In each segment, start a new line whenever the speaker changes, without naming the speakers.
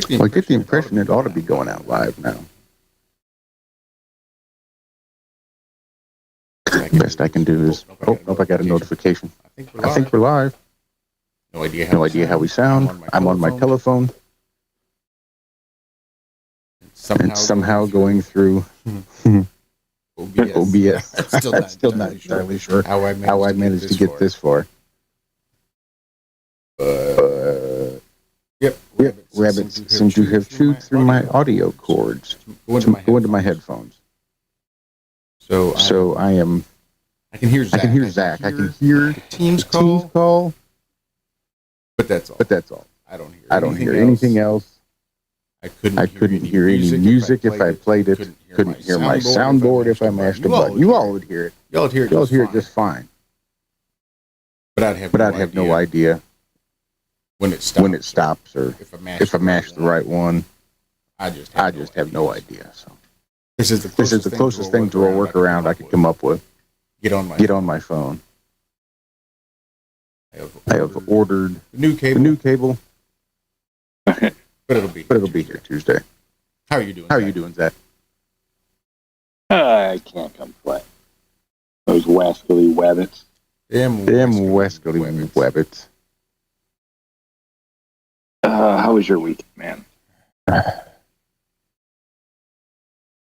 Well, I get the impression it ought to be going out live now. Best I can do is, oh, nope, I got a notification. I think we're live.
No idea
No idea how we sound. I'm on my telephone. Somehow going through OBS. I'm still not entirely sure how I managed to get this far.
Yep,
rabbits seem to have chewed through my audio cords to go into my headphones. So I can hear Zack. I can hear
Teams
call.
But that's all. I don't hear
anything else.
I
couldn't hear any music if I played it. Couldn't hear my soundboard if I mashed a button. You all would hear it.
Y'all hear
it just fine. But I'd have no idea
when it
stops or if I mash the right one. I just have no idea. So this is the closest thing to a workaround I could come up with. Get on my phone. I have ordered
the new cable.
but it'll be here Tuesday.
How are you doing,
Zach?
I can't complain. Those wascally wabbits.
Them wascally wabbits.
How was your week, man?
It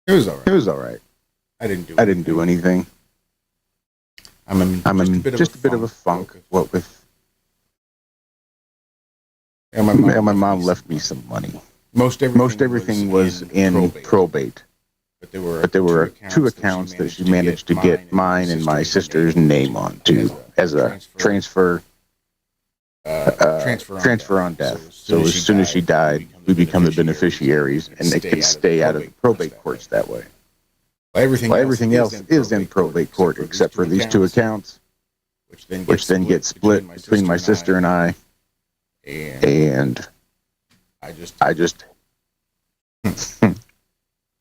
was all right. I
didn't do anything. I'm in just a bit of a funk. What with? And my mom left me some money. Most everything was in probate. But there were two accounts that she managed to get mine and my sister's name on to as a transfer on death. So as soon as she died, we become the beneficiaries, and they could stay out of the probate courts that way. Everything else is in probate court except for these two accounts, which then get split between my sister and I. And I just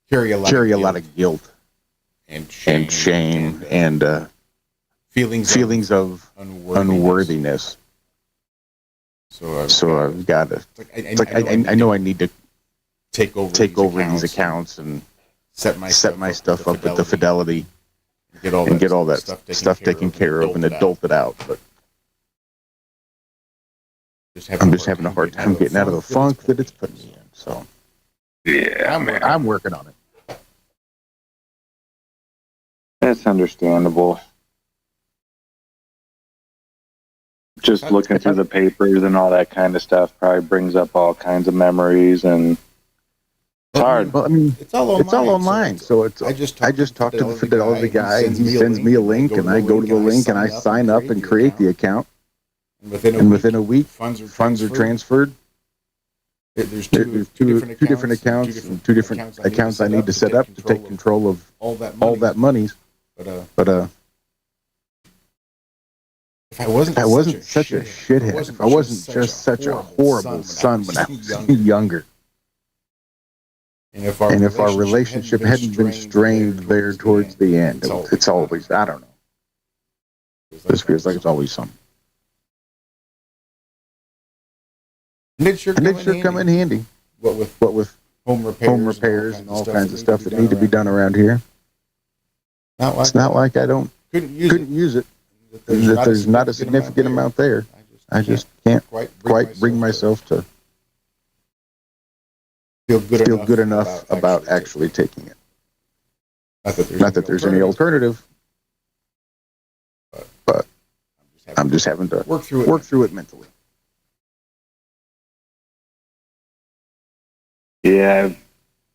carry a lot of guilt and shame and feelings of unworthiness. So I've got to. I know I need to take over these accounts and set my stuff up with the fidelity and get all that stuff taken care of and adult it out. But I'm just having a hard time getting out of the funk that it's putting me in. So
yeah, man,
I'm working on it.
That's understandable. Just looking through the papers and all that kind of stuff probably brings up all kinds of memories, and it's hard.
Well, I mean, it's all online. So I just talk to the fidelity guy, and he sends me a link, and I go to the link, and I sign up and create the account. And within a week, funds are transferred. There's two different accounts and two different accounts I need to set up to take control of all that money. But if I wasn't such a shithead, if I wasn't just such a horrible son when I was younger, and if our relationship hadn't been strained there towards the end, it's always, I don't know. This feels like it's always something. And it sure come in handy. What with home repairs and all kinds of stuff that need to be done around here. It's not like I couldn't use it. That there's not a significant amount there. I just can't quite bring myself to feel good enough about actually taking it. Not that there's any alternative, but I'm just having to work through it mentally.
Yeah, I've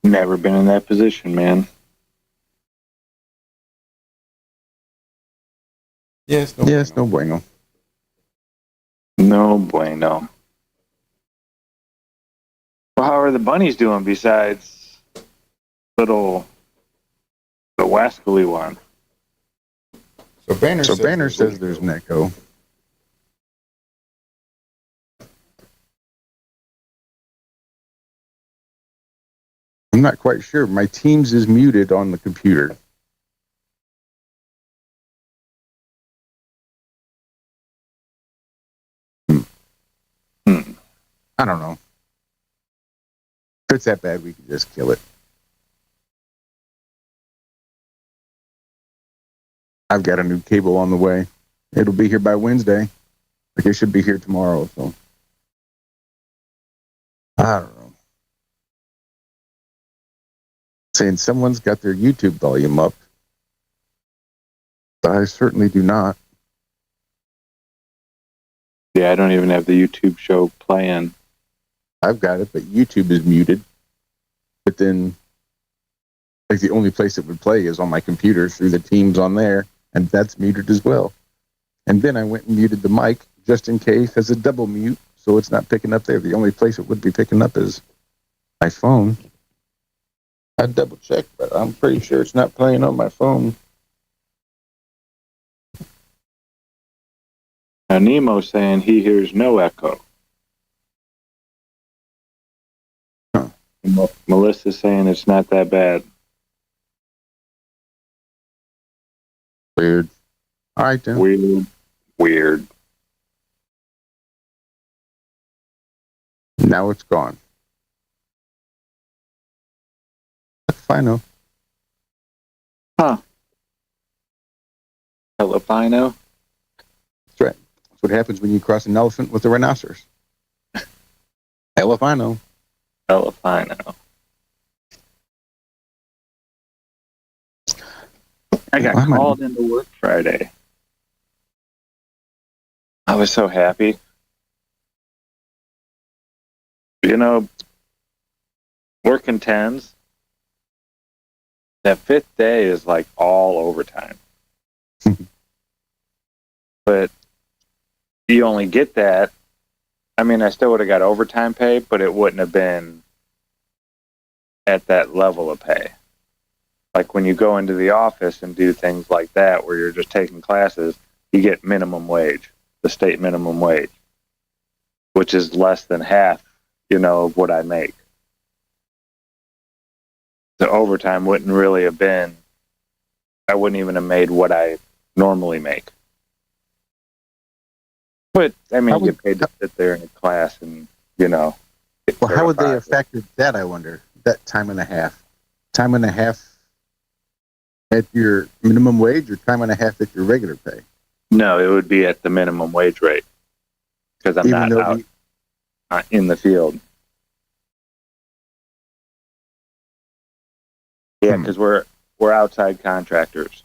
never been in that position, man.
Yes, no bueno.
No bueno. Well, how are the bunnies doing besides the wascally one?
So Banner says there's an echo. I'm not quite sure. My Teams is muted on the computer. I don't know. If it's that bad, we can just kill it. I've got a new cable on the way. It'll be here by Wednesday. Like it should be here tomorrow, so I don't know. Saying someone's got their YouTube volume up. I certainly do not.
Yeah, I don't even have the YouTube show playing.
I've got it, but YouTube is muted. But then, like, the only place it would play is on my computer through the Teams on there, and that's muted as well. And then I went and muted the mic just in case as a double mute, so it's not picking up there. The only place it would be picking up is my phone. I double checked, but I'm pretty sure it's not playing on my phone.
Now, Nemo's saying he hears no echo.
Huh.
Melissa's saying it's not that bad.
Weird. All right, then.
Weird.
Now it's gone. Fino.
Huh. Filipino?
That's right. That's what happens when you cross an elephant with a rhinoceros. Filipino.
Filipino. I got called into work Friday. I was so happy. You know, working tens, that fifth day is like all overtime. But you only get that. I mean, I still would have got overtime pay, but it wouldn't have been at that level of pay. Like when you go into the office and do things like that, where you're just taking classes, you get minimum wage, the state minimum wage, which is less than half, of what I make. The overtime wouldn't really have been, I wouldn't even have made what I normally make. But, I mean, you get paid to sit there in a class and,
Well, how would they have factored that, I wonder? That time and a half? Time and a half at your minimum wage or time and a half at your regular pay?
No, it would be at the minimum wage rate. Because I'm not out in the field. Yeah, because we're outside contractors.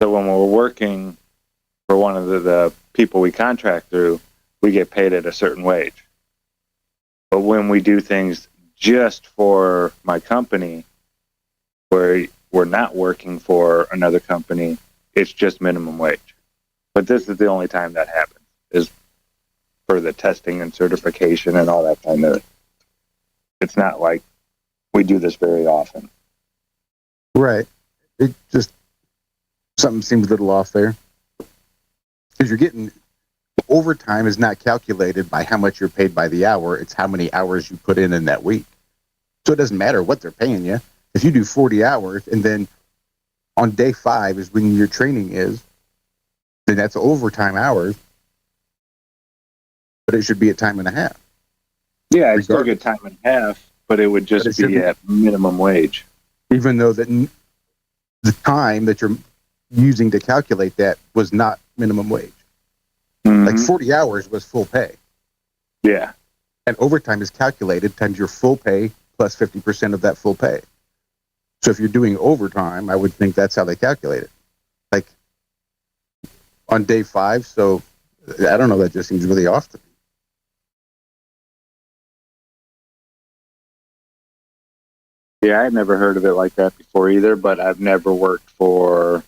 So when we're working for one of the people we contract through, we get paid at a certain wage. But when we do things just for my company, where we're not working for another company, it's just minimum wage. But this is the only time that happens, is for the testing and certification and all that kind of. It's not like we do this very often.
Right. It just, something seems a little off there. Because you're getting, overtime is not calculated by how much you're paid by the hour. It's how many hours you put in that week. So it doesn't matter what they're paying you. If you do 40 hours and then on day 5 is when your training is, then that's overtime hours. But it should be at time and a half.
Yeah, I'd still get time and a half, but it would just be at minimum wage.
Even though the time that you're using to calculate that was not minimum wage.
Mm-hmm.
Like 40 hours was full pay.
Yeah.
And overtime is calculated times your full pay plus 50% of that full pay. So if you're doing overtime, I would think that's how they calculate it. Like on day 5, so I don't know, that just seems really off to me.
Yeah, I had never heard of it like that before either, but I've never worked for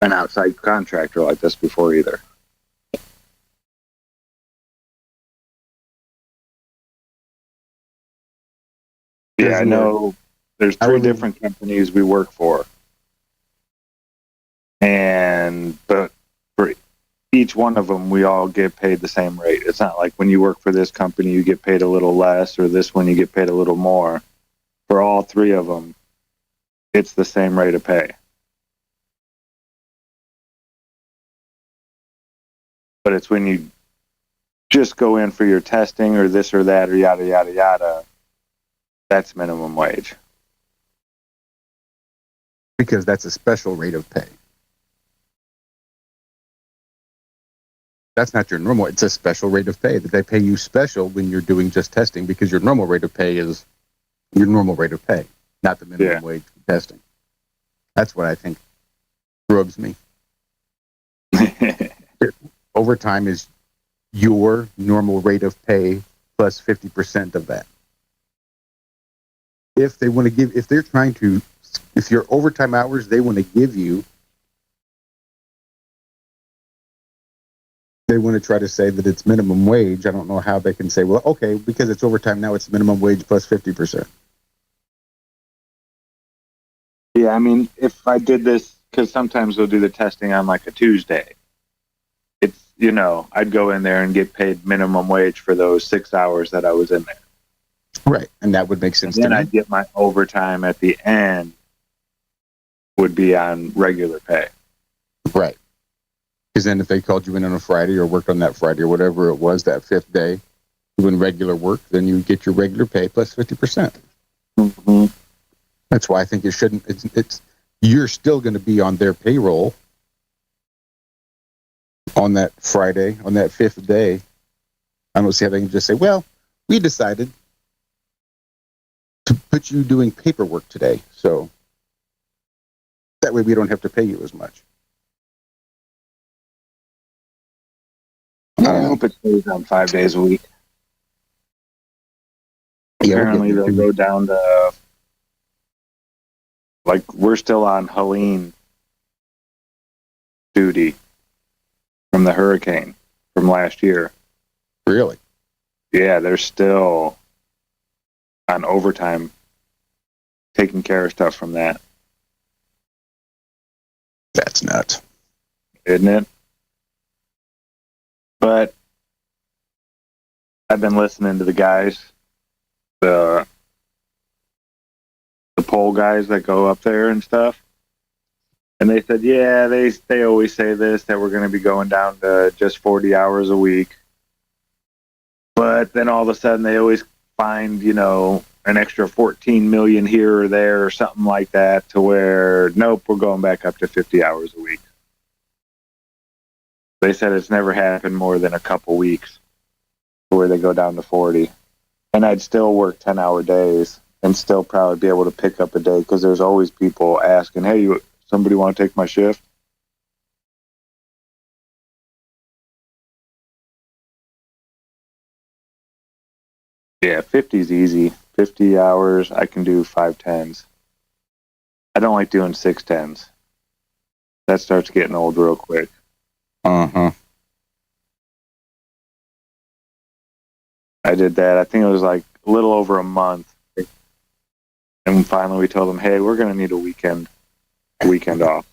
an outside contractor like this before either. Yeah, I know there's 3 different companies we work for. But for each one of them, we all get paid the same rate. It's not like when you work for this company, you get paid a little less, or this one, you get paid a little more. For all 3 of them, it's the same rate of pay. But it's when you just go in for your testing or this or that or yada, yada, yada, That's minimum wage.
Because that's a special rate of pay. That's not your normal. It's a special rate of pay that they pay you special when you're doing just testing, because your normal rate of pay is your normal rate of pay, not the minimum wage for testing. That's what I think rubs me. Overtime is your normal rate of pay plus 50% of that. If they want to give, if your overtime hours they want to give you, they want to try to say that it's minimum wage. I don't know how they can say, well, okay, because it's overtime now, it's minimum wage plus 50%.
Yeah, I mean, if I did this, because sometimes they'll do the testing on like a Tuesday. It's, I'd go in there and get paid minimum wage for those 6 hours that I was in there.
Right, and that would make sense to me.
And then I'd get my overtime at the end would be on regular pay.
Right. Because then if they called you in on a Friday or worked on that Friday or whatever it was, that fifth day, doing regular work, then you get your regular pay plus 50%.
Mm-hmm.
That's why I think it shouldn't, you're still going to be on their payroll on that Friday, on that fifth day. I don't see how they can just say, well, we decided to put you doing paperwork today, so that way we don't have to pay you as much.
I hope it stays on 5 days a week.
Yeah,
apparently they'll go down to, like, we're still on Helene duty from the hurricane from last year.
Really?
Yeah, they're still on overtime taking care of stuff from that.
That's nuts.
Isn't it? But I've been listening to the guys, the pole guys that go up there and stuff. And they said, yeah, they always say this, that we're going to be going down to just 40 hours a week. But then all of a sudden they always find, an extra 14 million here or there or something like that, to where, nope, we're going back up to 50 hours a week. They said it's never happened more than a couple weeks where they go down to 40. And I'd still work 10-hour days and still probably be able to pick up a day, because there's always people asking, hey, somebody want to take my shift? Yeah, 50's easy. 50 hours, I can do 5/10s. I don't like doing 6/10s. That starts getting old real quick.
Uh-huh.
I did that. I think it was like a little over a month. And finally we told them, hey, we're going to need a weekend off.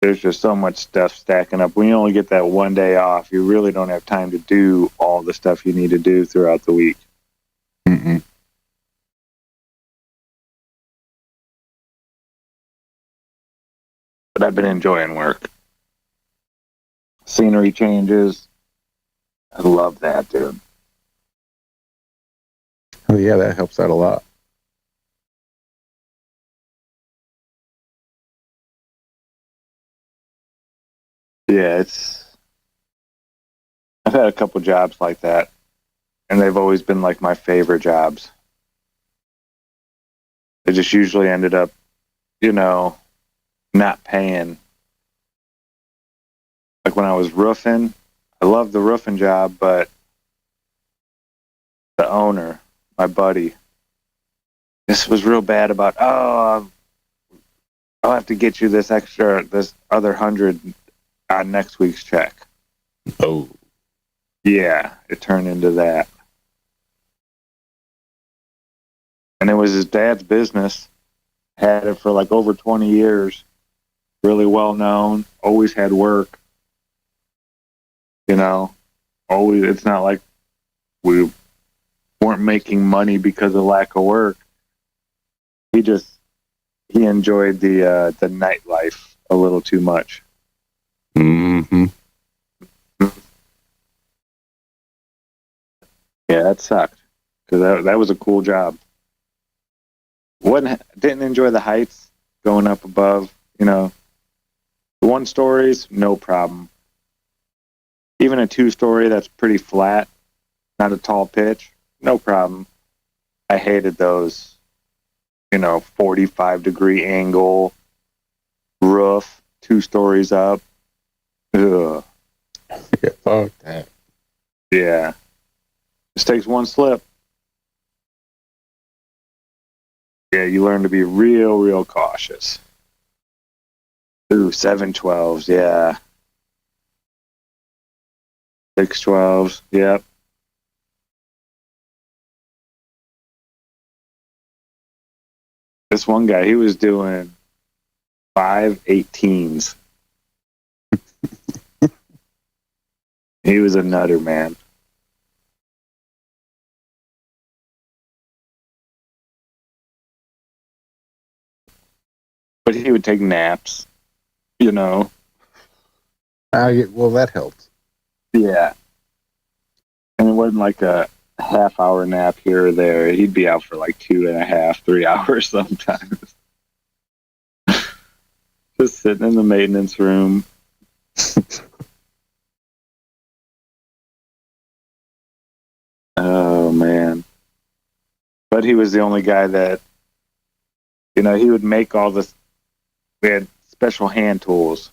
There's just so much stuff stacking up. When you only get that one day off, you really don't have time to do all the stuff you need to do throughout the week.
Mm-mm.
But I've been enjoying work. Scenery changes. I love that, dude.
Oh, yeah, that helps out a lot.
Yeah, I've had a couple jobs like that, and they've always been like my favorite jobs. They just usually ended up, not paying. Like when I was roofing, I loved the roofing job, but the owner, my buddy, this was real bad about, I'll have to get you this other 100 on next week's check.
Oh.
Yeah, it turned into that. And it was his dad's business. Had it for like over 20 years. Really well known. Always had work. Always. It's not like we weren't making money because of lack of work. He enjoyed the nightlife a little too much.
Mm-hmm.
Yeah, that sucked because that was a cool job. Didn't enjoy the heights going up above. The 1 stories, no problem. Even a 2-story that's pretty flat, not a tall pitch, no problem. I hated those, 45-degree angle roof, 2 stories up. Ugh.
Yeah, fuck that.
Yeah. Just takes 1 slip. Yeah, you learn to be real, real cautious. Ooh, 712s, yeah. 612s, yep. This one guy, he was doing 518s. He was a nutter, man. But he would take naps,
Well, that helps.
Yeah. And it wasn't like a half-hour nap here or there. He'd be out for like 2.5, 3 hours sometimes. Just sitting in the maintenance room. Oh, man. But he was the only guy that, he would make all this. We had special hand tools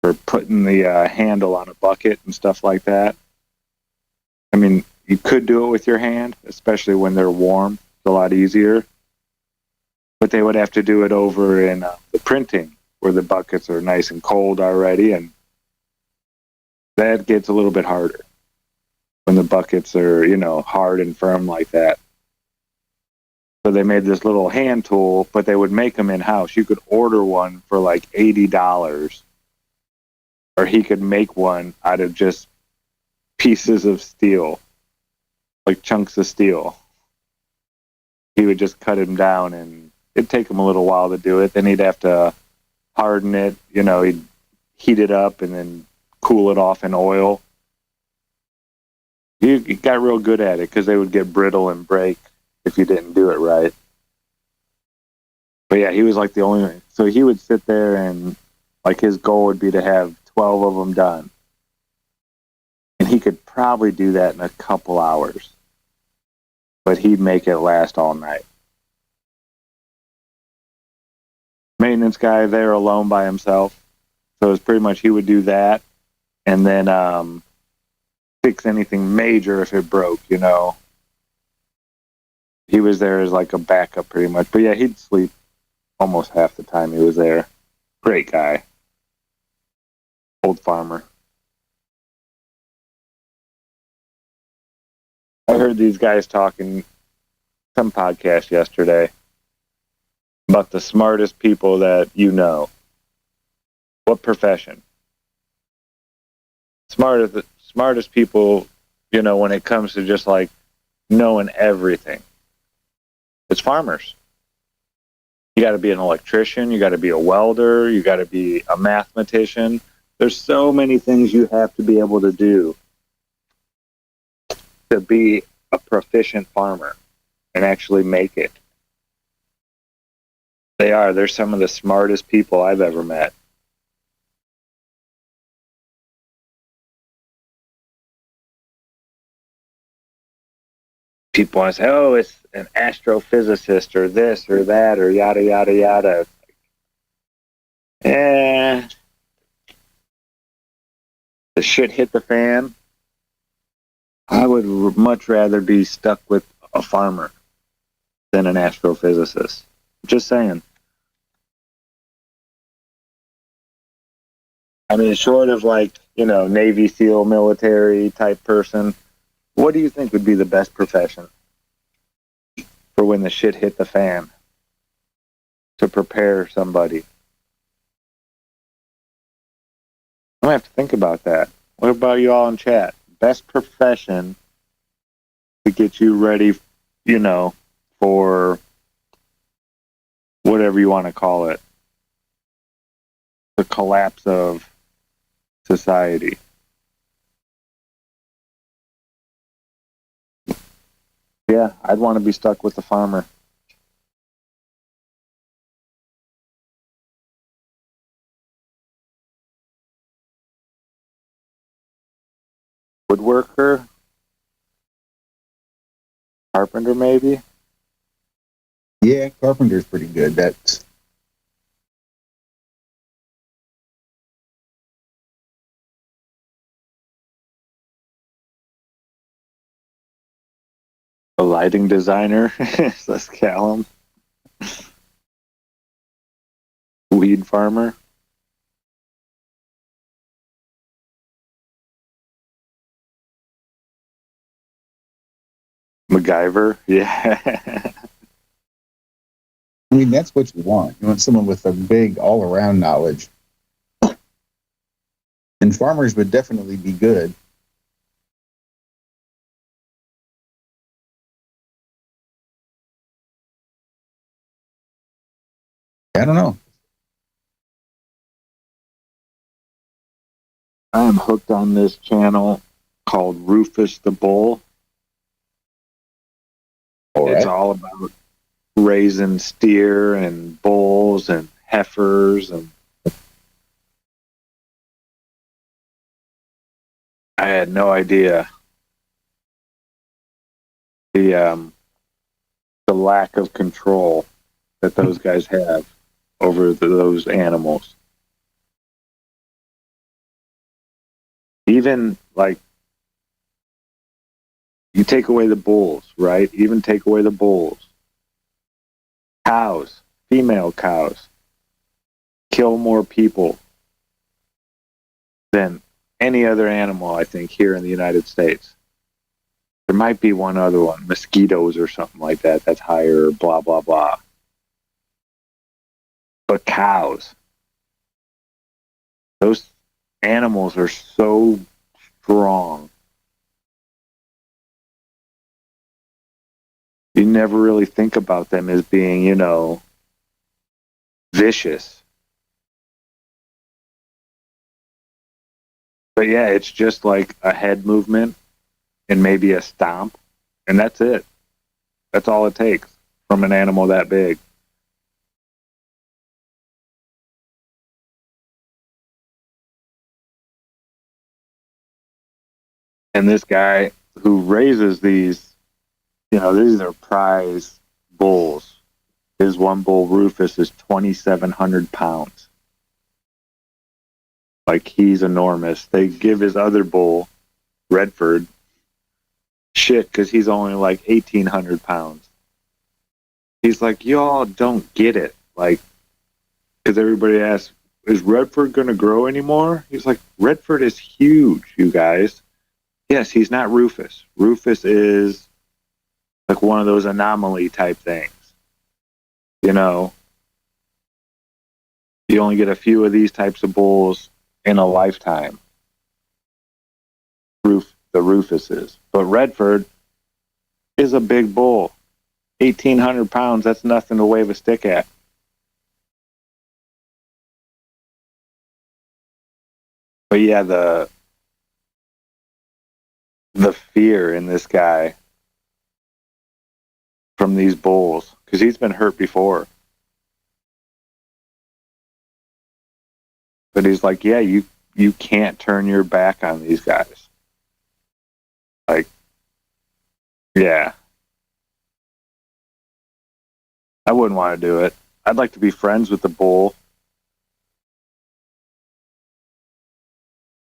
for putting the handle on a bucket and stuff like that. I mean, you could do it with your hand, especially when they're warm. It's a lot easier. But they would have to do it over in the printing, where the buckets are nice and cold already, and that gets a little bit harder when the buckets are, hard and firm like that. So they made this little hand tool, but they would make them in-house. You could order one for like $80, or he could make one out of just pieces of steel, like chunks of steel. He would just cut him down, and it'd take him a little while to do it. Then he'd have to harden it, he'd heat it up and then cool it off in oil. He got real good at it because they would get brittle and break if you didn't do it right. But yeah, he was like the only one. So he would sit there and like his goal would be to have 12 of them done. And he could probably do that in a couple hours. But he'd make it last all night. Maintenance guy there alone by himself. So it was pretty much he would do that and then fix anything major if it broke, He was there as like a backup pretty much. But yeah, he'd sleep almost half the time he was there. Great guy. Old farmer. I heard these guys talking some podcast yesterday about the smartest people that you know. What profession? Smartest people, when it comes to just like knowing everything. It's farmers. You got to be an electrician. You got to be a welder. You got to be a mathematician. There's so many things you have to be able to do to be a proficient farmer and actually make it. They're some of the smartest people I've ever met. People want to say, oh, it's an astrophysicist or this or that or yada, yada, yada. The shit hit the fan. I would much rather be stuck with a farmer than an astrophysicist. Just saying. I mean, short of like, Navy SEAL military type person, what do you think would be the best profession for when the shit hit the fan to prepare somebody? I'm going to have to think about that. What about you all in chat? Best profession to get you ready, for whatever you want to call it. The collapse of society. Yeah, I'd want to be stuck with the farmer. Woodworker? Carpenter, maybe?
Yeah, carpenter's pretty good. That's
A lighting designer? Let's call him. Weed farmer? MacGyver? Yeah.
I mean, that's what you want. You want someone with a big all-around knowledge. And farmers would definitely be good. I don't know.
I am hooked on this channel called Rufus the Bull. It's all about raising steer and bulls and heifers, and I had no idea the lack of control that those guys have over those animals. Even like you take away the bulls, right? Even take away the bulls. Cows, female cows, kill more people than any other animal, I think, here in the United States. There might be one other one, mosquitoes or something like that, that's higher, blah, blah, blah. But cows, those animals are so strong. You never really think about them as being, vicious. But yeah, it's just like a head movement and maybe a stomp, and that's it. That's all it takes from an animal that big. And this guy who raises these, these are prize bulls. His one bull, Rufus, is 2,700 pounds. Like, he's enormous. They give his other bull, Redford, shit because he's only like 1,800 pounds. He's like, y'all don't get it. Like, because everybody asks, is Redford going to grow anymore? He's like, Redford is huge, you guys. Yes, he's not Rufus. Rufus is like one of those anomaly type things. You only get a few of these types of bulls in a lifetime. The Rufuses. But Redford is a big bull. 1,800 pounds, that's nothing to wave a stick at. But yeah, the fear in this guy from these bulls, because he's been hurt before. But he's like, yeah, you can't turn your back on these guys. Like, yeah. I wouldn't want to do it. I'd like to be friends with the bull.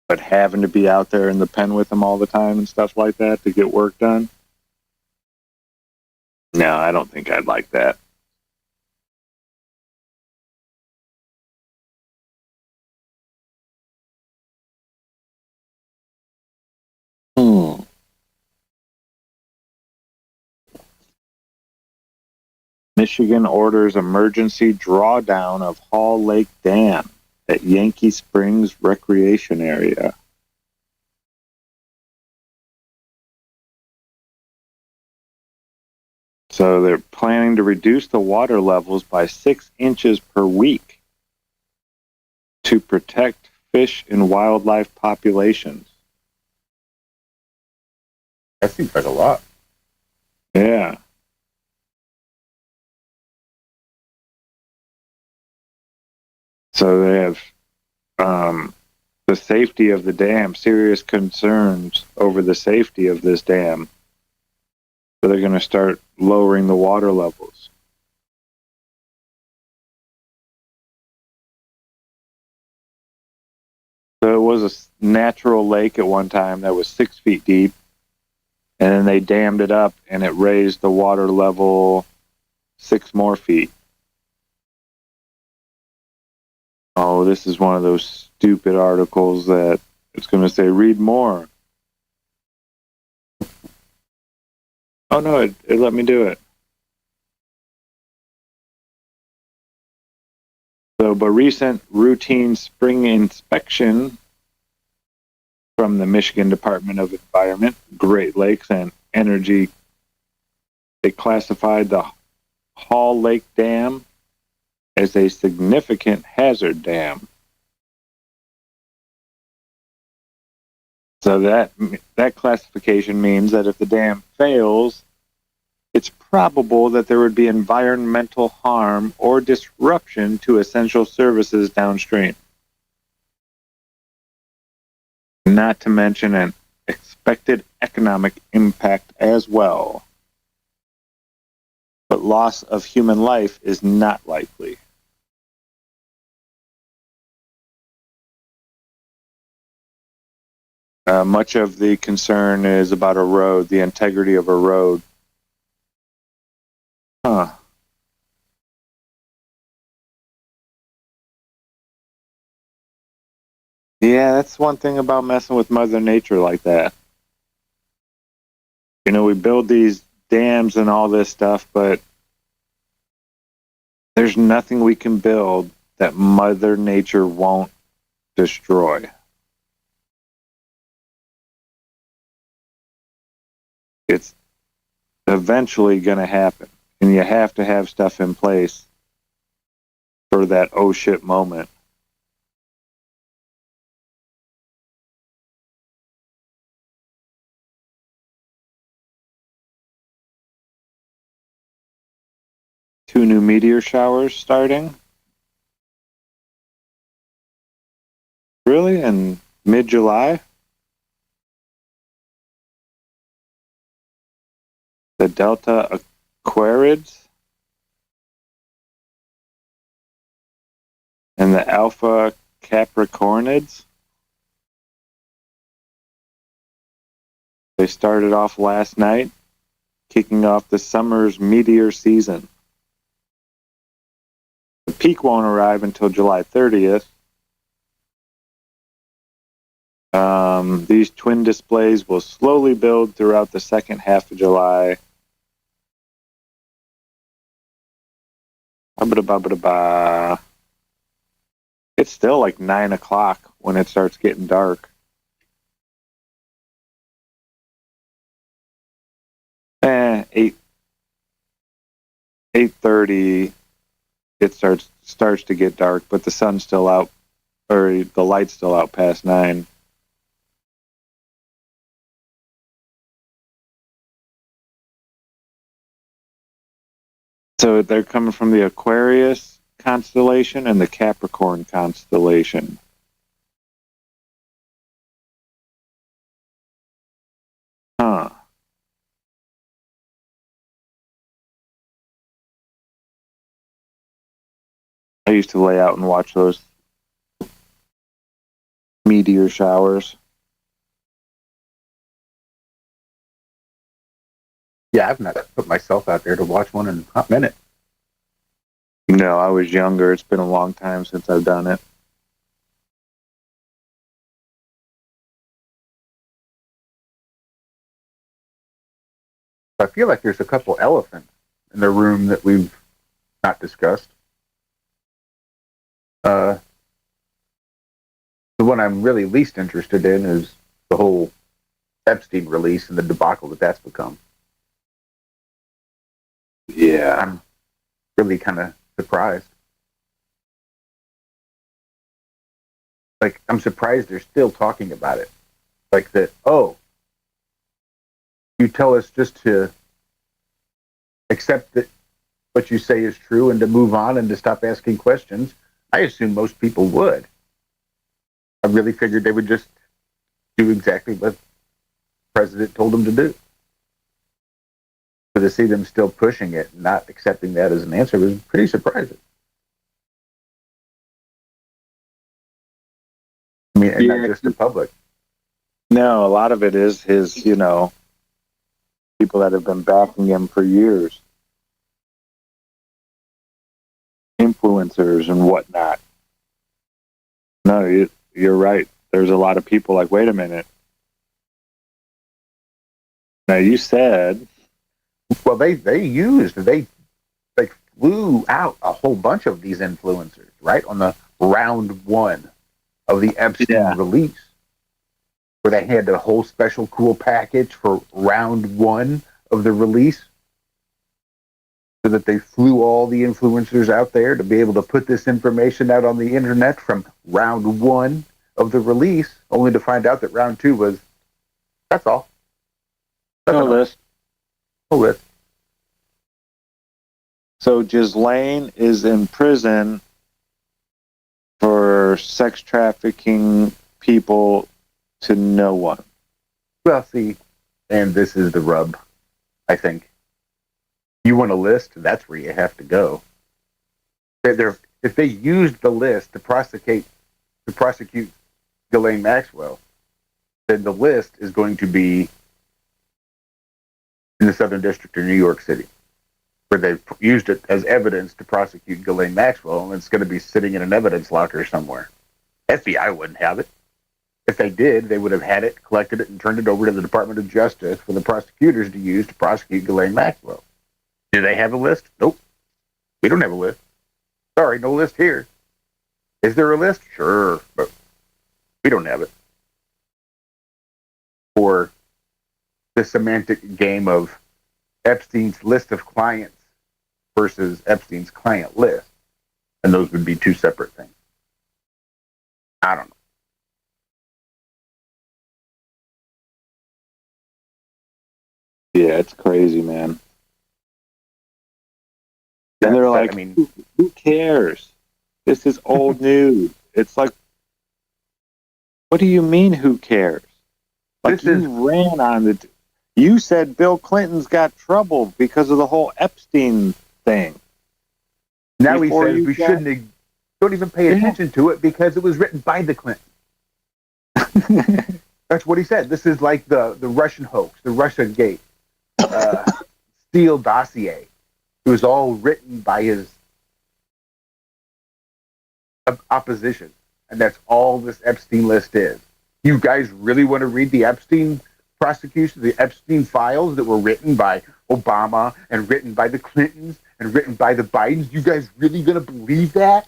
But having to be out there in the pen with him all the time and stuff like that to get work done? No, I don't think I'd like that. Michigan orders emergency drawdown of Hall Lake Dam at Yankee Springs Recreation Area. So they're planning to reduce the water levels by 6 inches per week to protect fish and wildlife populations.
That seems like a lot.
Yeah. So they have the safety of the dam, serious concerns over the safety of this dam. So they're going to start lowering the water levels. So it was a natural lake at one time that was 6 feet deep, and then they dammed it up, and it raised the water level 6 more feet. Oh, this is one of those stupid articles that it's going to say, read more. Oh, no, it let me do it. So, but recent routine spring inspection from the Michigan Department of Environment, Great Lakes, and Energy, they classified the Hall Lake Dam as a significant hazard dam. So that classification means that if the dam fails, it's probable that there would be environmental harm or disruption to essential services downstream. Not to mention an expected economic impact as well. But loss of human life is not likely. Much of the concern is about a road, the integrity of a road. Huh. Yeah, that's one thing about messing with Mother Nature like that. You know, we build these dams and all this stuff, but there's nothing we can build that Mother Nature won't destroy. It's eventually going to happen, and you have to have stuff in place for that oh shit moment. Two new meteor showers starting. Really? In mid-July? The Delta Aquarids and the Alpha Capricornids. They started off last night, kicking off the summer's meteor season. The peak won't arrive until July 30th. These twin displays will slowly build throughout the second half of July. It's still like 9 o'clock when it starts getting dark. 8:30, it starts to get dark, but the sun's still out, or the light's still out past 9. So they're coming from the Aquarius constellation and the Capricorn constellation. Huh. I used to lay out and watch those meteor showers.
Yeah, I've not put myself out there to watch one in a hot minute.
No, I was younger. It's been a long time since I've done it.
I feel like there's a couple elephants in the room that we've not discussed. The one I'm really least interested in is the whole Epstein release and the debacle that's become.
Yeah.
I'm really kind of surprised. Like, I'm surprised they're still talking about it. Like that, oh, you tell us just to accept that what you say is true and to move on and to stop asking questions, I assume most people would. I really figured they would just do exactly what the president told them to do. But to see them still pushing it, not accepting that as an answer, was pretty surprising. I mean, and not just the public.
No, a lot of it is his, people that have been backing him for years. Influencers and whatnot. No, you're right. There's a lot of people like, wait a minute. Now you said...
Well, they flew out a whole bunch of these influencers, right, on the round one of the Epstein release, where they had the whole special cool package for round one of the release, so that they flew all the influencers out there to be able to put this information out on the internet from round one of the release, only to find out that round two was, that's all.
No list.
No list.
So Ghislaine is in prison for sex trafficking people to no one.
Well, see, and this is the rub, I think. You want a list, that's where you have to go. If they used the list to prosecute Ghislaine Maxwell, then the list is going to be in the Southern District of New York City, where they've used it as evidence to prosecute Ghislaine Maxwell, and it's going to be sitting in an evidence locker somewhere. FBI wouldn't have it. If they did, they would have had it, collected it, and turned it over to the Department of Justice for the prosecutors to use to prosecute Ghislaine Maxwell. Do they have a list? Nope. We don't have a list. Sorry, no list here. Is there a list? Sure, but we don't have it. Or the semantic game of Epstein's list of clients versus Epstein's client list. And those would be two separate things. I don't know.
Yeah, it's crazy, man. And they're like, who cares? This is old news. It's like, what do you mean, who cares? Like, ran on the... You said Bill Clinton's got trouble because of the whole Epstein thing.
Now he says we don't even pay attention to it because it was written by the Clintons. That's what he said. This is like the Russian hoax, the Russian gate, Steele dossier. It was all written by his opposition, and that's all this Epstein list is. You guys really want to read the Epstein prosecution, the Epstein files that were written by Obama and written by the Clintons and written by the Bidens? You guys really going to believe that?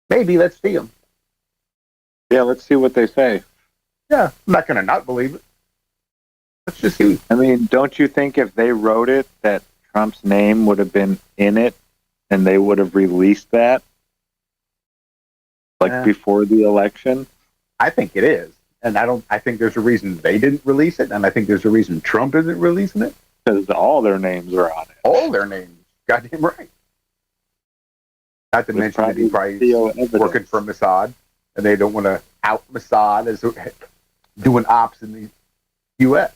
Maybe. Let's see them.
Yeah, let's see what they say.
Yeah, I'm not going to not believe it. Let's just see.
I mean, don't you think if they wrote it that Trump's name would have been in it and they would have released that? Like before the election?
I think it is. And I think there's a reason they didn't release it, and I think there's a reason Trump isn't releasing it.
Because all their names are on it.
All their names. Goddamn right. Not to mention that he's probably working for Mossad, and they don't want to out Mossad as doing ops in the U.S.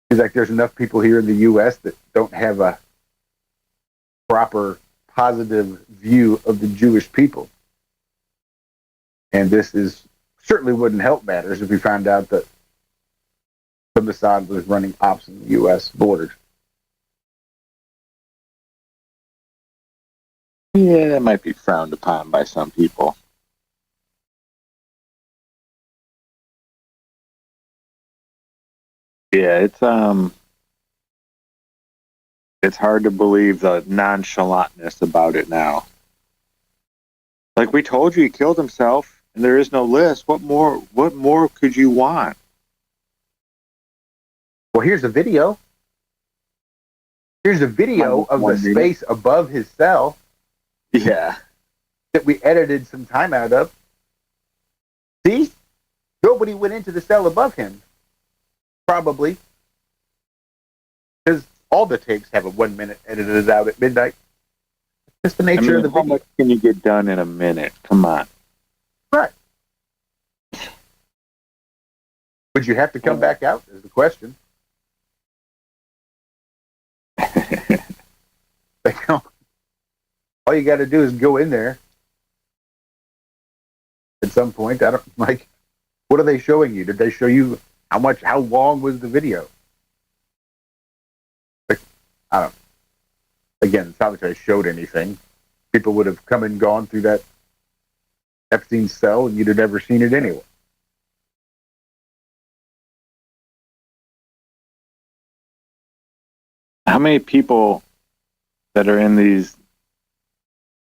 It's like there's enough people here in the U.S. that don't have a proper positive view of the Jewish people. And this certainly wouldn't help matters if we found out that the Mossad was running ops in the U.S. borders.
Yeah, that might be frowned upon by some people. Yeah, it's hard to believe the nonchalantness about it now. Like, we told you he killed himself, and there is no list. What more could you want?
Well, here's a video. Here's a video of the space above his cell.
Yeah.
That we edited some time out of. See? Nobody went into the cell above him. Probably. all the takes have a 1 minute edited out at midnight. It's the nature of the video.
How much can you get done in a minute? Come on.
Right. Would you have to come back out, is the question. All you got to do is go in there at some point. What are they showing you? Did they show you how long was the video? I don't know. Again, it's not like I showed anything. People would have come and gone through that Epstein cell and you'd have never seen it anyway.
How many people that are in these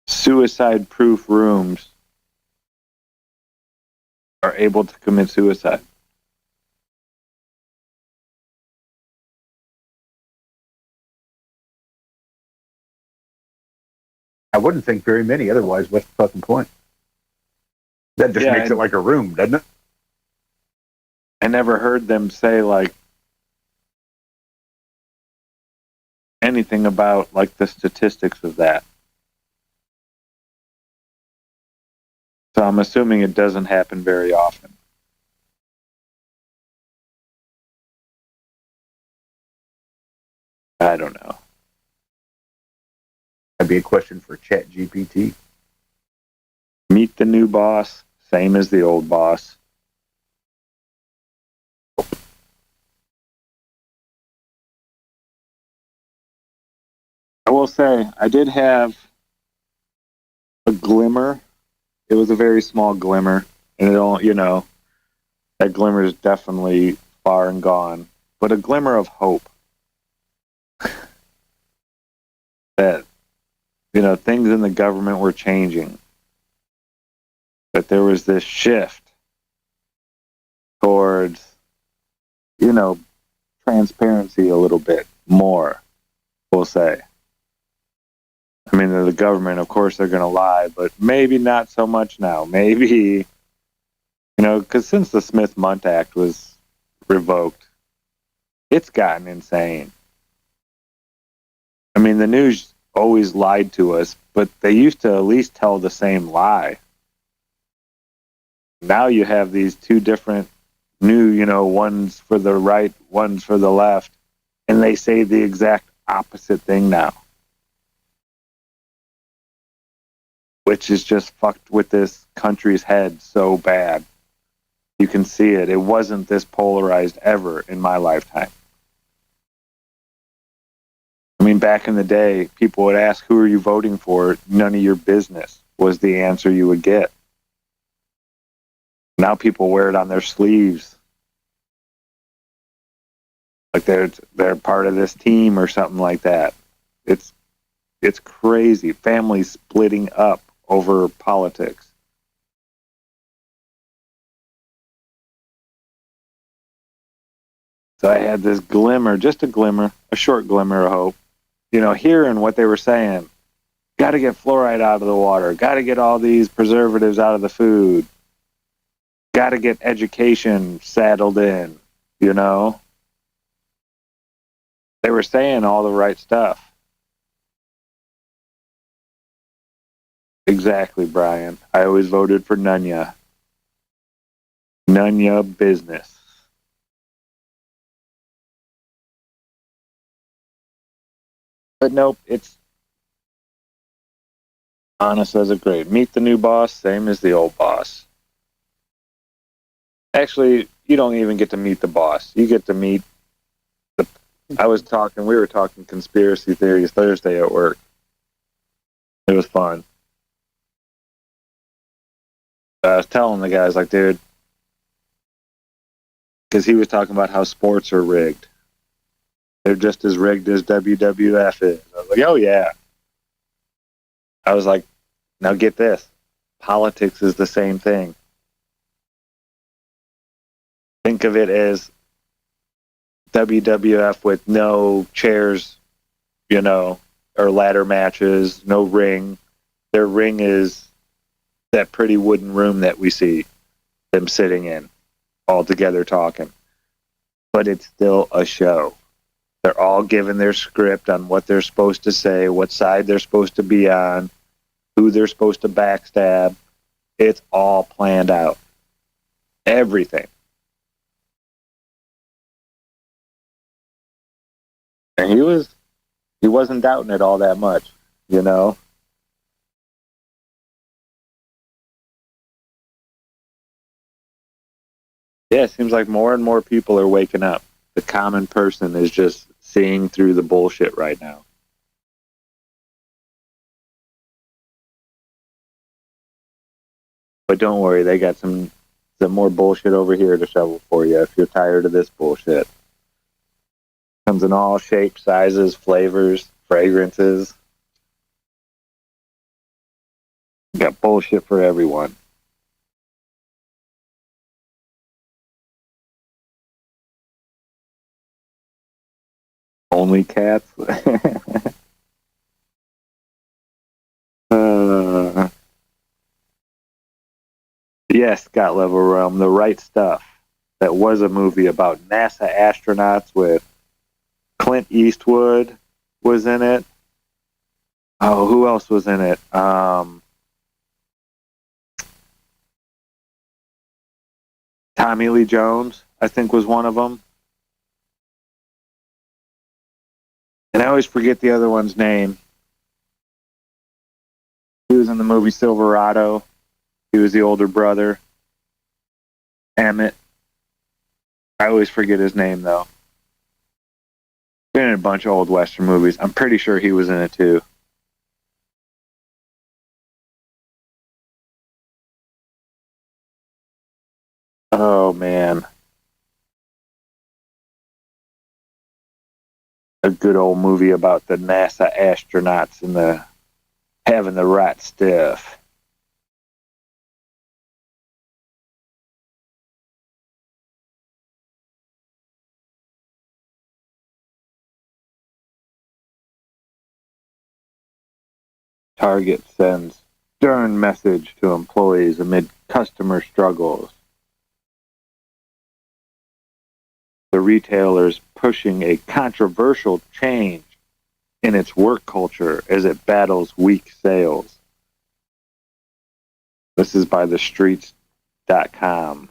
suicide-proof rooms are able to commit suicide?
I wouldn't think very many. Otherwise, what's the fucking point? That just makes it like a room, doesn't it?
I never heard them say anything about the statistics of that. So I'm assuming it doesn't happen very often. I don't know.
That'd be a question for ChatGPT.
Meet the new boss, same as the old boss. I will say, I did have a glimmer. It was a very small glimmer, and that glimmer is definitely far and gone, but a glimmer of hope that, things in the government were changing, that there was this shift towards, transparency a little bit more, we'll say. I mean, the government, of course, they're going to lie, but maybe not so much now. Maybe, because since the Smith-Mundt Act was revoked, it's gotten insane. I mean, the news always lied to us, but they used to at least tell the same lie. Now you have these two different new, one's for the right, one's for the left, and they say the exact opposite thing now. Which is just fucked with this country's head so bad. You can see it. It wasn't this polarized ever in my lifetime. I mean, back in the day, people would ask, who are you voting for? None of your business was the answer you would get. Now people wear it on their sleeves. Like they're part of this team or something like that. It's crazy. Families splitting up over politics. So I had this glimmer, just a glimmer, a short glimmer of hope. Hearing what they were saying, got to get fluoride out of the water, got to get all these preservatives out of the food, got to get education saddled in, They were saying all the right stuff. Exactly, Brian. I always voted for Nunya. Nunya business. But nope, it's honest as a grave. Meet the new boss, same as the old boss. Actually, you don't even get to meet the boss. You get to meet we were talking conspiracy theories Thursday at work. It was fun. I was telling the guys, dude, because he was talking about how sports are rigged. They're just as rigged as WWF is. I was like, oh, yeah. I was like, now get this. Politics is the same thing. Think of it as WWF with no chairs, or ladder matches, no ring. Their ring is that pretty wooden room that we see them sitting in, all together talking. But it's still a show. They're all given their script on what they're supposed to say, what side they're supposed to be on, who they're supposed to backstab. It's all planned out. Everything. And he wasn't doubting it all that much, you know? Yeah, it seems like more and more people are waking up. The common person is just seeing through the bullshit right now. But don't worry, they got some more bullshit over here to shovel for you if you're tired of this bullshit. Comes in all shapes, sizes, flavors, fragrances. Got bullshit for everyone. Only cats? Yes, Scott Level Realm, The Right Stuff. That was a movie about NASA astronauts with Clint Eastwood was in it. Oh, who else was in it? Tommy Lee Jones, I think, was one of them. And I always forget the other one's name. He was in the movie Silverado. He was the older brother. Emmett. I always forget his name, though. Been in a bunch of old Western movies. I'm pretty sure he was in it, too. Oh, man. A good old movie about the NASA astronauts and having the right stuff. Target sends stern message to employees amid customer struggles. The retailer's pushing a controversial change in its work culture as it battles weak sales. This is by thestreets.com.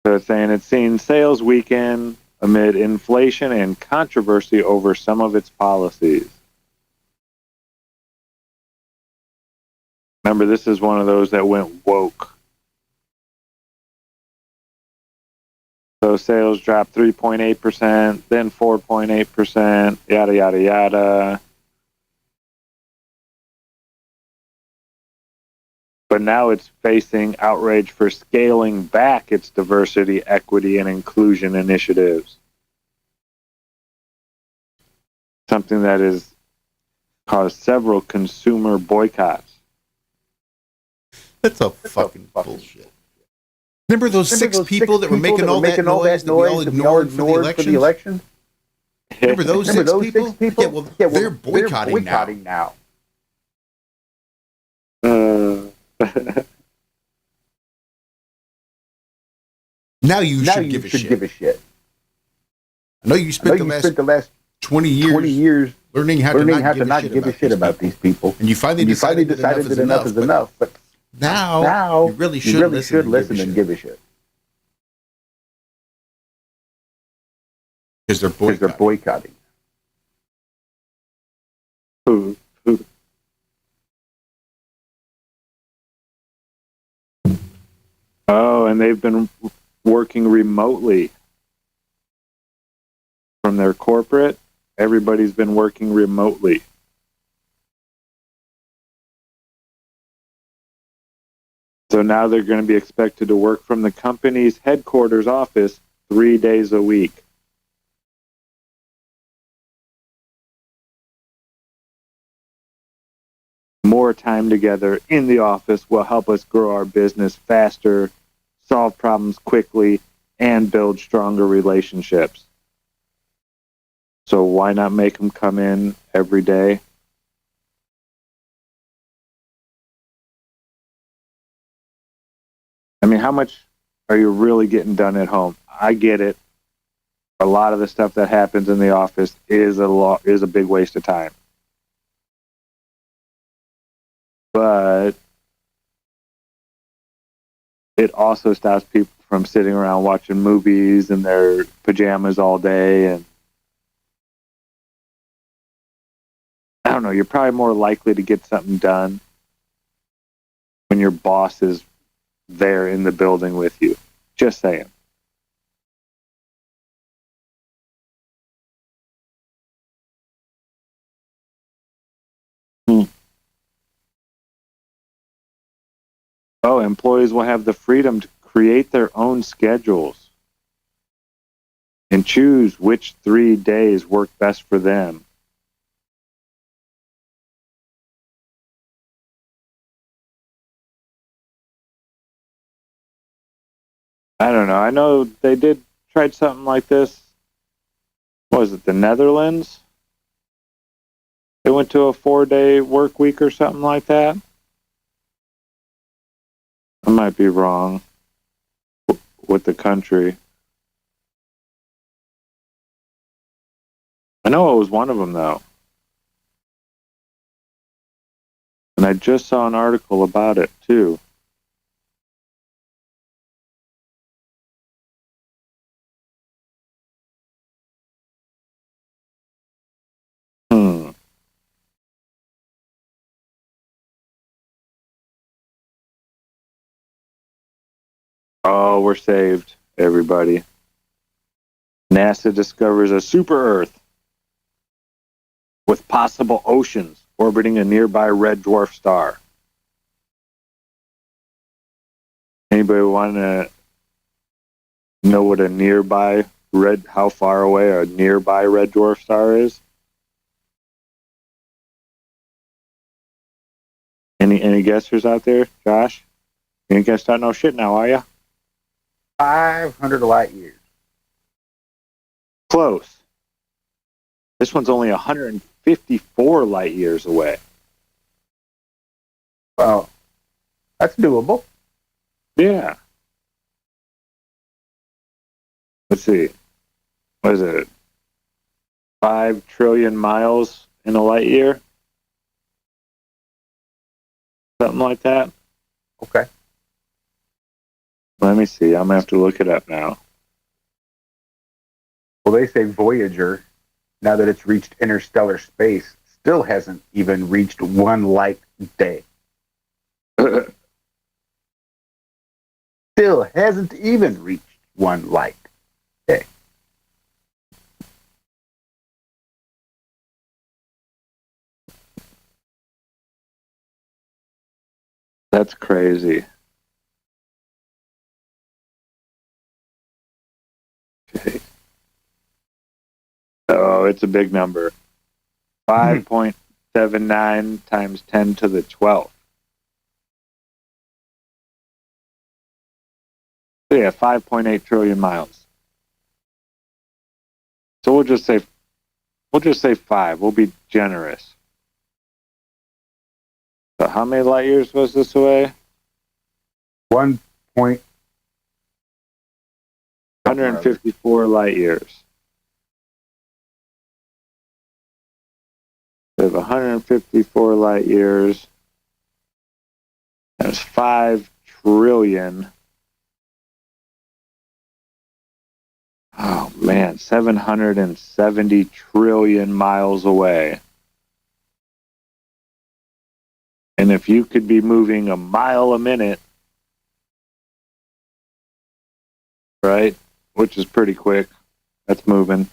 So it's saying it's seen sales weaken amid inflation and controversy over some of its policies. Remember, this is one of those that went woke. So sales dropped 3.8%, then 4.8%, yada, yada, yada. But now it's facing outrage for scaling back its diversity, equity, and inclusion initiatives. Something that has caused several consumer boycotts.
That's a fucking bullshit. Remember those six people that were making all that noise that we all ignored for the election? Remember those six people? Yeah, well, they're boycotting now. Now you should give a shit. I know you spent the last 20 years learning how to not give a shit about these people. And you finally decided that enough is enough. But now you really should listen and give a shit. Because they're boycotting.
Who? Oh, and they've been working remotely from their corporate. Everybody's been working remotely. So now they're going to be expected to work from the company's headquarters office 3 days a week. More time together in the office will help us grow our business faster, solve problems quickly, and build stronger relationships. So why not make them come in every day? I mean, how much are you really getting done at home? I get it. A lot of the stuff that happens in the office is a big waste of time. But it also stops people from sitting around watching movies in their pajamas all day. And I don't know, you're probably more likely to get something done when your boss is there in the building with you. Just saying. Oh, employees will have the freedom to create their own schedules and choose which 3 days work best for them. I don't know. I know they tried something like this. What was it, the Netherlands? They went to a 4-day work week or something like that. I might be wrong with the country. I know it was one of them, though. And I just saw an article about it, too. Oh, we're saved, everybody. NASA discovers a super Earth with possible oceans orbiting a nearby red dwarf star. Anybody want to know what a nearby how far away a nearby red dwarf star is? Any guessers out there, Josh? You ain't gonna start no shit now, are ya?
500 light years.
Close. This one's only 154 light years away.
Well, that's doable.
Yeah. Let's see. What is it? 5 trillion miles in a light year? Something like that?
Okay.
Let me see. I'm going to have to look it up now.
Well, they say Voyager, now that it's reached interstellar space, still hasn't even reached one light day. Still hasn't even reached one light day.
That's crazy. Okay. Oh, it's a big number. 5.79 times 10 to the 12th. So yeah, 5.8 trillion miles. So we'll just say 5. We'll be generous. So how many light years was this away? 154 light years. We have 154 light years. That's 5 trillion. Oh man, 770 trillion miles away. And if you could be moving a mile a minute, right, which is pretty quick, that's moving.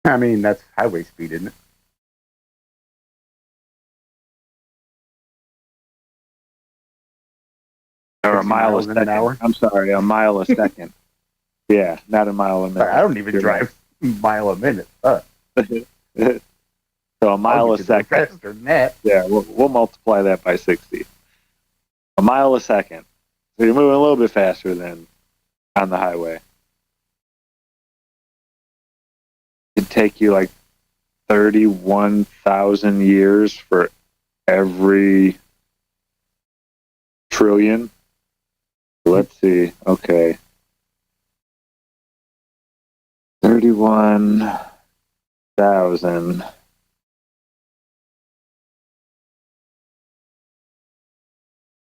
I mean, that's highway speed, isn't it?
Or a mile a second. I'm sorry, a mile a second. Yeah, not a mile a minute.
I don't even drive a mile a minute.
So a mile a second.
Faster than that.
Yeah, we'll multiply that by 60. A mile a second. So you're moving a little bit faster than on the highway. It'd take you like 31,000 years for every trillion. Let's see. Okay. 31,000.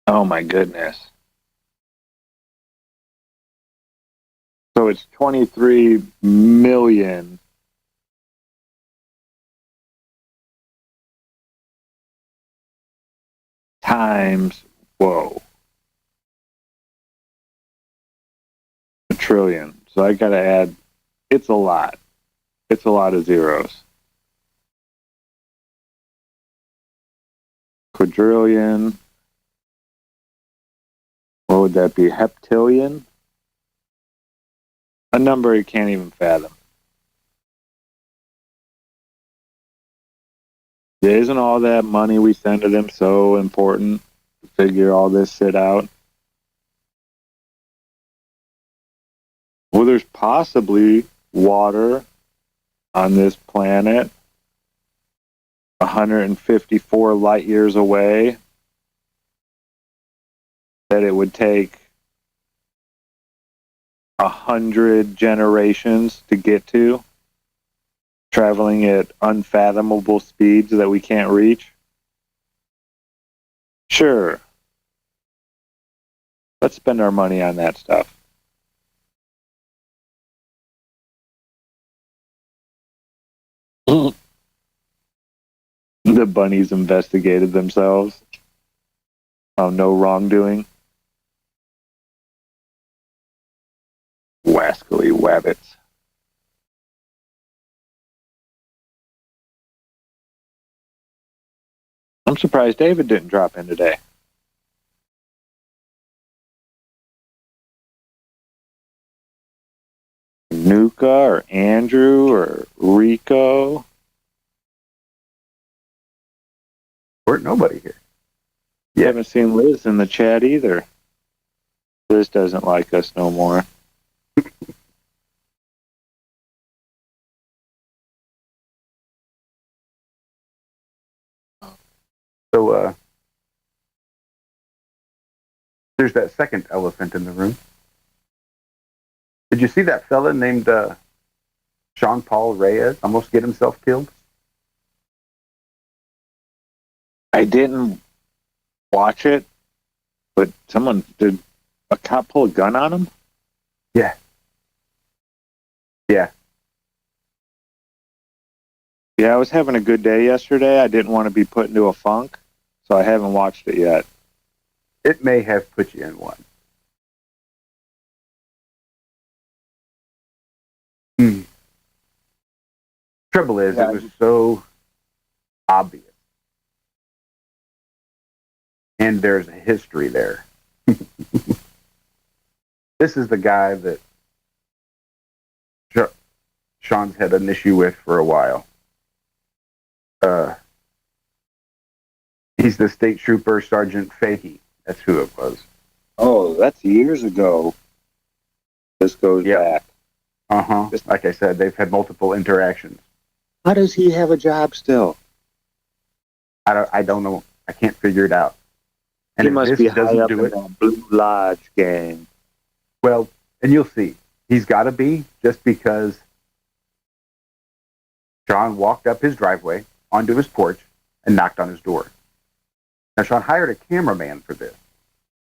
Oh my goodness. So it's 23 million times, whoa, a trillion. So I got to add, it's a lot. It's a lot of zeros. Quadrillion. What would that be? Heptillion? A number you can't even fathom. Isn't all that money we send to them so important to figure all this shit out? Well, there's possibly water on this planet 154 light years away that it would take 100 generations to get to, traveling at unfathomable speeds that we can't reach? Sure. Let's spend our money on that stuff. The bunnies investigated themselves. Oh, no wrongdoing. Wascally wabbits. I'm surprised David didn't drop in today. Nuka or Andrew or Rico.
Weren't nobody here.
You haven't seen Liz in the chat either. Liz doesn't like us no more.
So, there's that second elephant in the room. Did you see that fella named Sean Paul Reyes almost get himself killed?
I didn't watch it, but did a cop pull a gun on him?
Yeah.
Yeah, I was having a good day yesterday. I didn't want to be put into a funk, so I haven't watched it yet.
It may have put you in one. Trouble is, it was so obvious. And there's a history there. This is the guy that Sean's had an issue with for a while. He's the state trooper, Sergeant Fahey. That's who it was.
Oh, that's years ago. This goes back.
Uh-huh. Like I said, they've had multiple interactions.
How does he have a job still?
I don't know. I can't figure it out. And
he must be high up in that Blue Lodge gang.
Well, and you'll see. He's got to be, just because Sean walked up his driveway onto his porch and knocked on his door. Now, Sean hired a cameraman for this.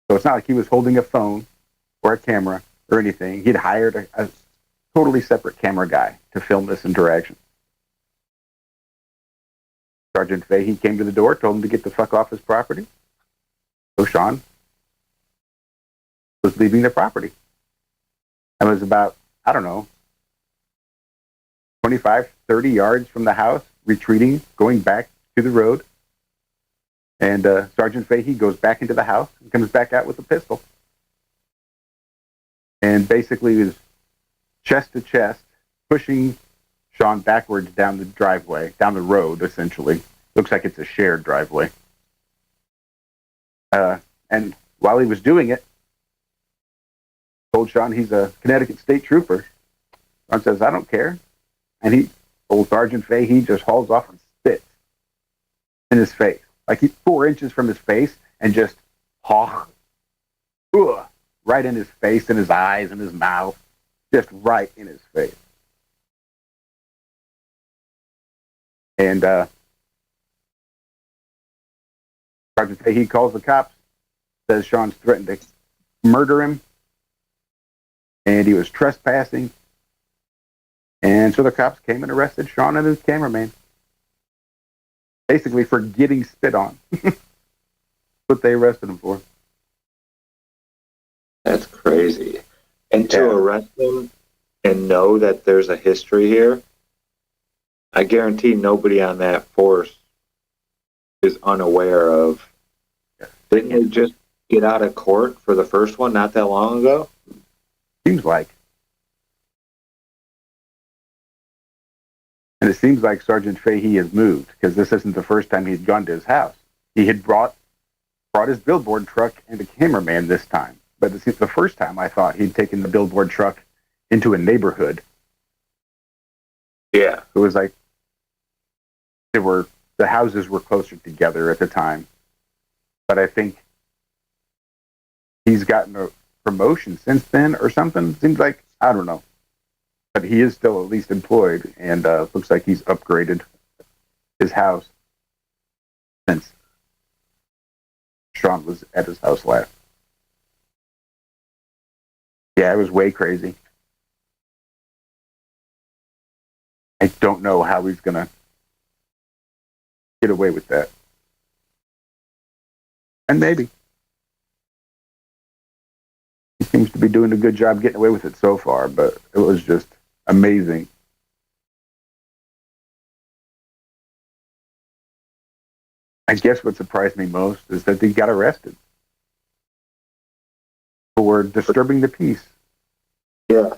So it's not like he was holding a phone or a camera or anything. He'd hired a totally separate camera guy to film this interaction. Sergeant Fahey came to the door, told him to get the fuck off his property. So Sean was leaving the property. It was about, 25, 30 yards from the house, retreating, going back to the road. And Sergeant Fahey goes back into the house and comes back out with a pistol. And basically was chest to chest, pushing Sean backwards down the driveway, down the road, essentially. Looks like it's a shared driveway. And while he was doing it, told Sean he's a Connecticut state trooper. Sean says, I don't care. And old Sergeant Fahey just hauls off and spits in his face. Like he's 4 inches from his face and just right in his face, in his eyes, in his mouth, just right in his face. And Sergeant Fahey calls the cops, says Sean's threatened to murder him, and he was trespassing. And so the cops came and arrested Sean and his cameraman, basically for getting spit on. What they arrested him for.
That's crazy. And to arrest him and know that there's a history here, I guarantee nobody on that force is unaware of. Didn't they just get out of court for the first one not that long ago?
Seems like. And it seems like Sergeant Fahey has moved, because this isn't the first time he'd gone to his house. He had brought his billboard truck and a cameraman this time. But it's the first time I thought he'd taken the billboard truck into a neighborhood.
Yeah.
It was like the houses were closer together at the time. But I think he's gotten a promotion since then or something. Seems like, I don't know. But he is still at least employed, and looks like he's upgraded his house since Sean was at his house last. Yeah, it was way crazy. I don't know how he's going to get away with that. And maybe. He seems to be doing a good job getting away with it so far, but it was just amazing. I guess what surprised me most is that he got arrested for disturbing the peace.
Yeah.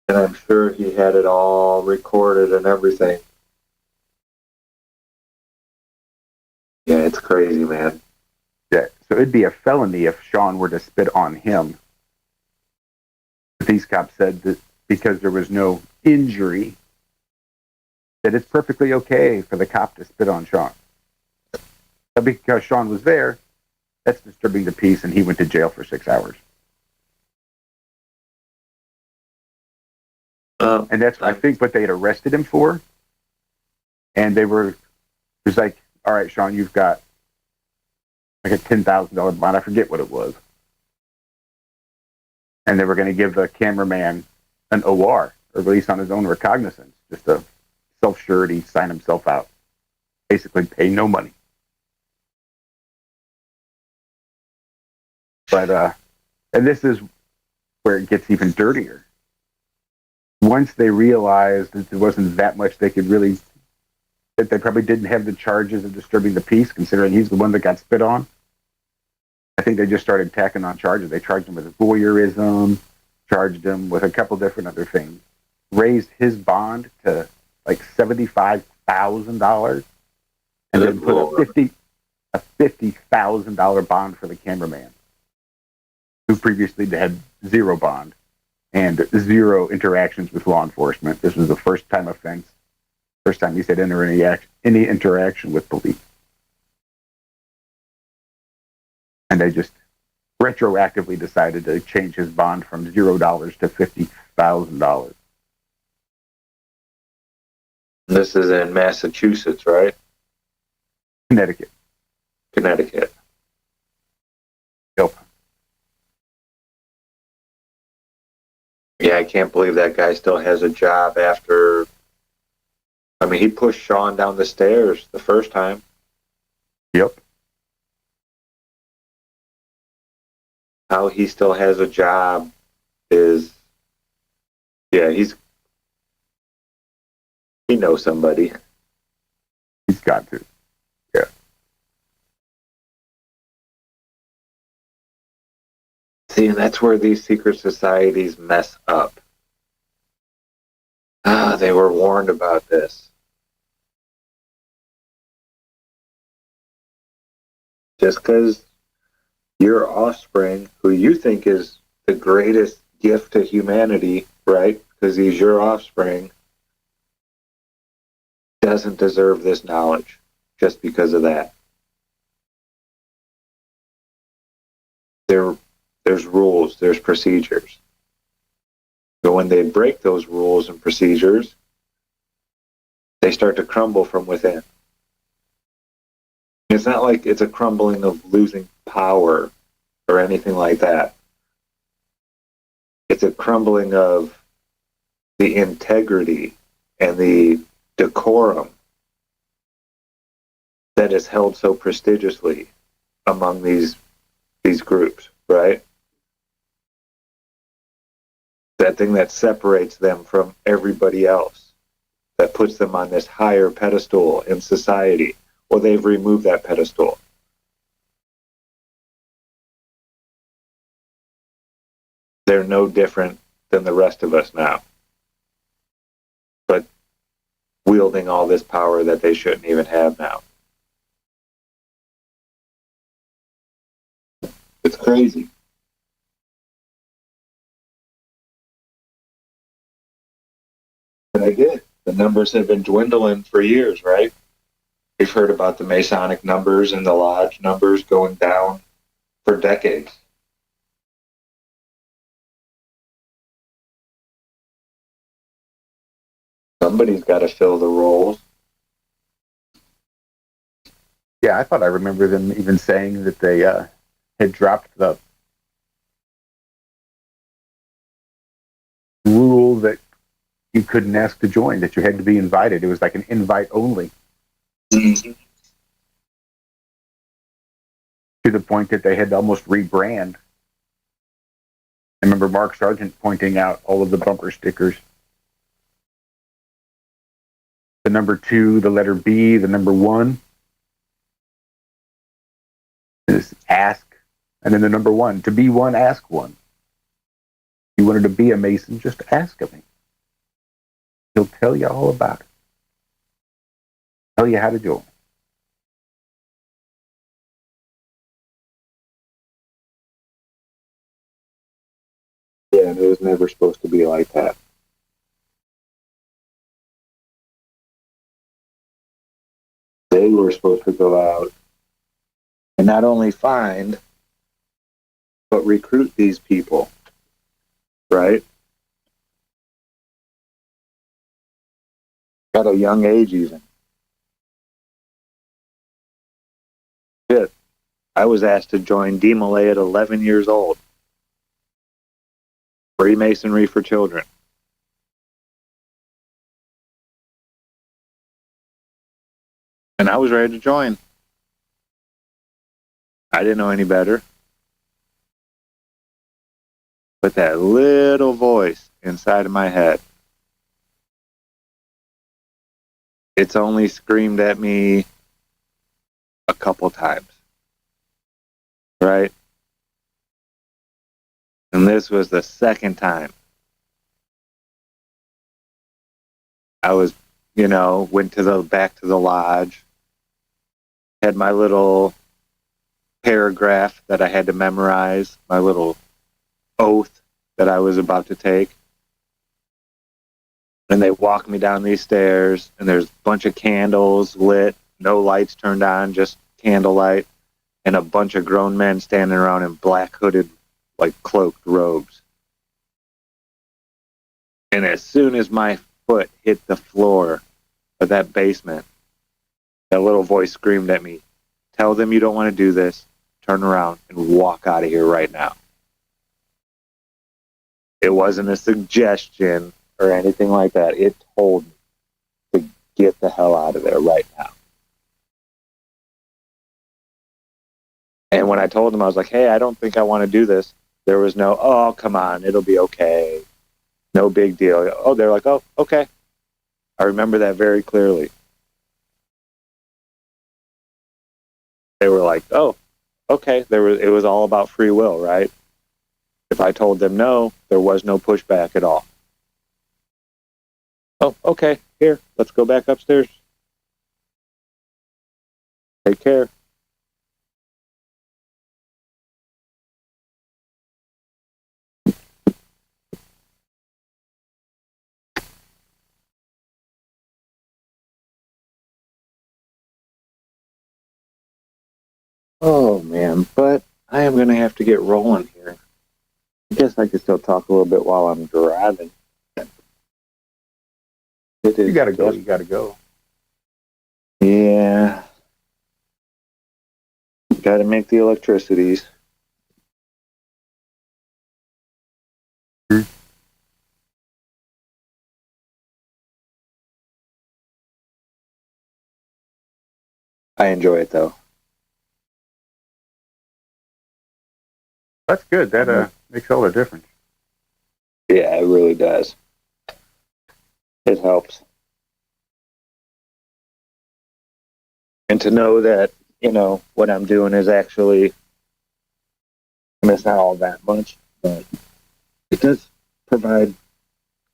And I'm sure he had it all recorded and everything. Yeah, it's crazy, man.
Yeah, so it'd be a felony if Sean were to spit on him. But these cops said that because there was no injury, that it's perfectly okay for the cop to spit on Sean. But because Sean was there, that's disturbing the peace, and he went to jail for 6 hours. And that's, I think, what they had arrested him for. And it was like, all right, Sean, you've got like a $10,000 bond. I forget what it was. And they were going to give the cameraman an OR, or release on his own recognizance, just a self-surety, sign himself out. Basically pay no money. But, and this is where it gets even dirtier. Once they realized that there wasn't that much they could really, that they probably didn't have the charges of disturbing the peace, considering he's the one that got spit on, I think they just started tacking on charges. They charged him with voyeurism, charged him with a couple different other things, raised his bond to like $75,000, and then put a $50,000 bond for the cameraman, who previously had zero bond and zero interactions with law enforcement. This was the first time offense, first time he's had any interaction with police. And they just retroactively decided to change his bond from $0 to $50,000.
This is in Massachusetts, right?
Connecticut. Yep.
Yeah, I can't believe that guy still has a job after. I mean, he pushed Sean down the stairs the first time.
Yep.
How he still has a job is, yeah, he knows somebody.
He's got to. Yeah.
See, and that's where these secret societies mess up. They were warned about this. Just because your offspring, who you think is the greatest gift to humanity, right? Because he's your offspring, doesn't deserve this knowledge. just because of that. there's rules, there's procedures. But when they break those rules and procedures, they start to crumble from within. It's not like it's a crumbling of losing power or anything like that. It's a crumbling of the integrity and the decorum that is held so prestigiously among these groups, right? That thing that separates them from everybody else, that puts them on this higher pedestal in society. Well, they've removed that pedestal. They're no different than the rest of us now, but wielding all this power that they shouldn't even have now. It's crazy. But I get it. The numbers have been dwindling for years, right? We've heard about the Masonic numbers and the Lodge numbers going down for decades. Somebody's got to fill the roles.
Yeah, I thought I remember them even saying that they had dropped the rule that you couldn't ask to join, that you had to be invited. It was like an invite only.
Mm-hmm.
To the point that they had to almost rebrand. I remember Mark Sargent pointing out all of the bumper stickers. The number 2, the letter B, the number 1 is ask, and then the number 1. To be one, ask one. If you wanted to be a Mason, just ask him. He'll tell you all about it. Tell you how to join.
Yeah, and it was never supposed to be like that. They were supposed to go out and not only find, but recruit these people, right? At a young age even. Shit. I was asked to join DMLA at 11 years old. Freemasonry for children. And I was ready to join. I didn't know any better. But that little voice inside of my head, it's only screamed at me a couple times. Right? And this was the second time. I was, went back to the lodge, had my little paragraph that I had to memorize, my little oath that I was about to take. And they walked me down these stairs, and there's a bunch of candles lit, no lights turned on, just candlelight, and a bunch of grown men standing around in black hooded, like cloaked robes. And as soon as my foot hit the floor of that basement, that little voice screamed at me, "Tell them you don't want to do this, turn around and walk out of here right now." It wasn't a suggestion or anything like that. It told me to get the hell out of there right now. And when I told them, I was like, "Hey, I don't think I want to do this," there was no, "Oh, come on, it'll be okay. No big deal." Oh, they're like, "Oh, okay." I remember that very clearly. They were like, "Oh, okay." It was all about free will, right? If I told them no, there was no pushback at all. "Oh, okay, here, let's go back upstairs. Take care." Oh, man, but I am going to have to get rolling here. I guess I could still talk a little bit while I'm driving.
You gotta go.
Yeah. Got to make the electricities. I enjoy it though.
That's good. That makes all the difference.
Yeah, it really does. It helps. And to know that, what I'm doing is actually, it's not all that much, but it does provide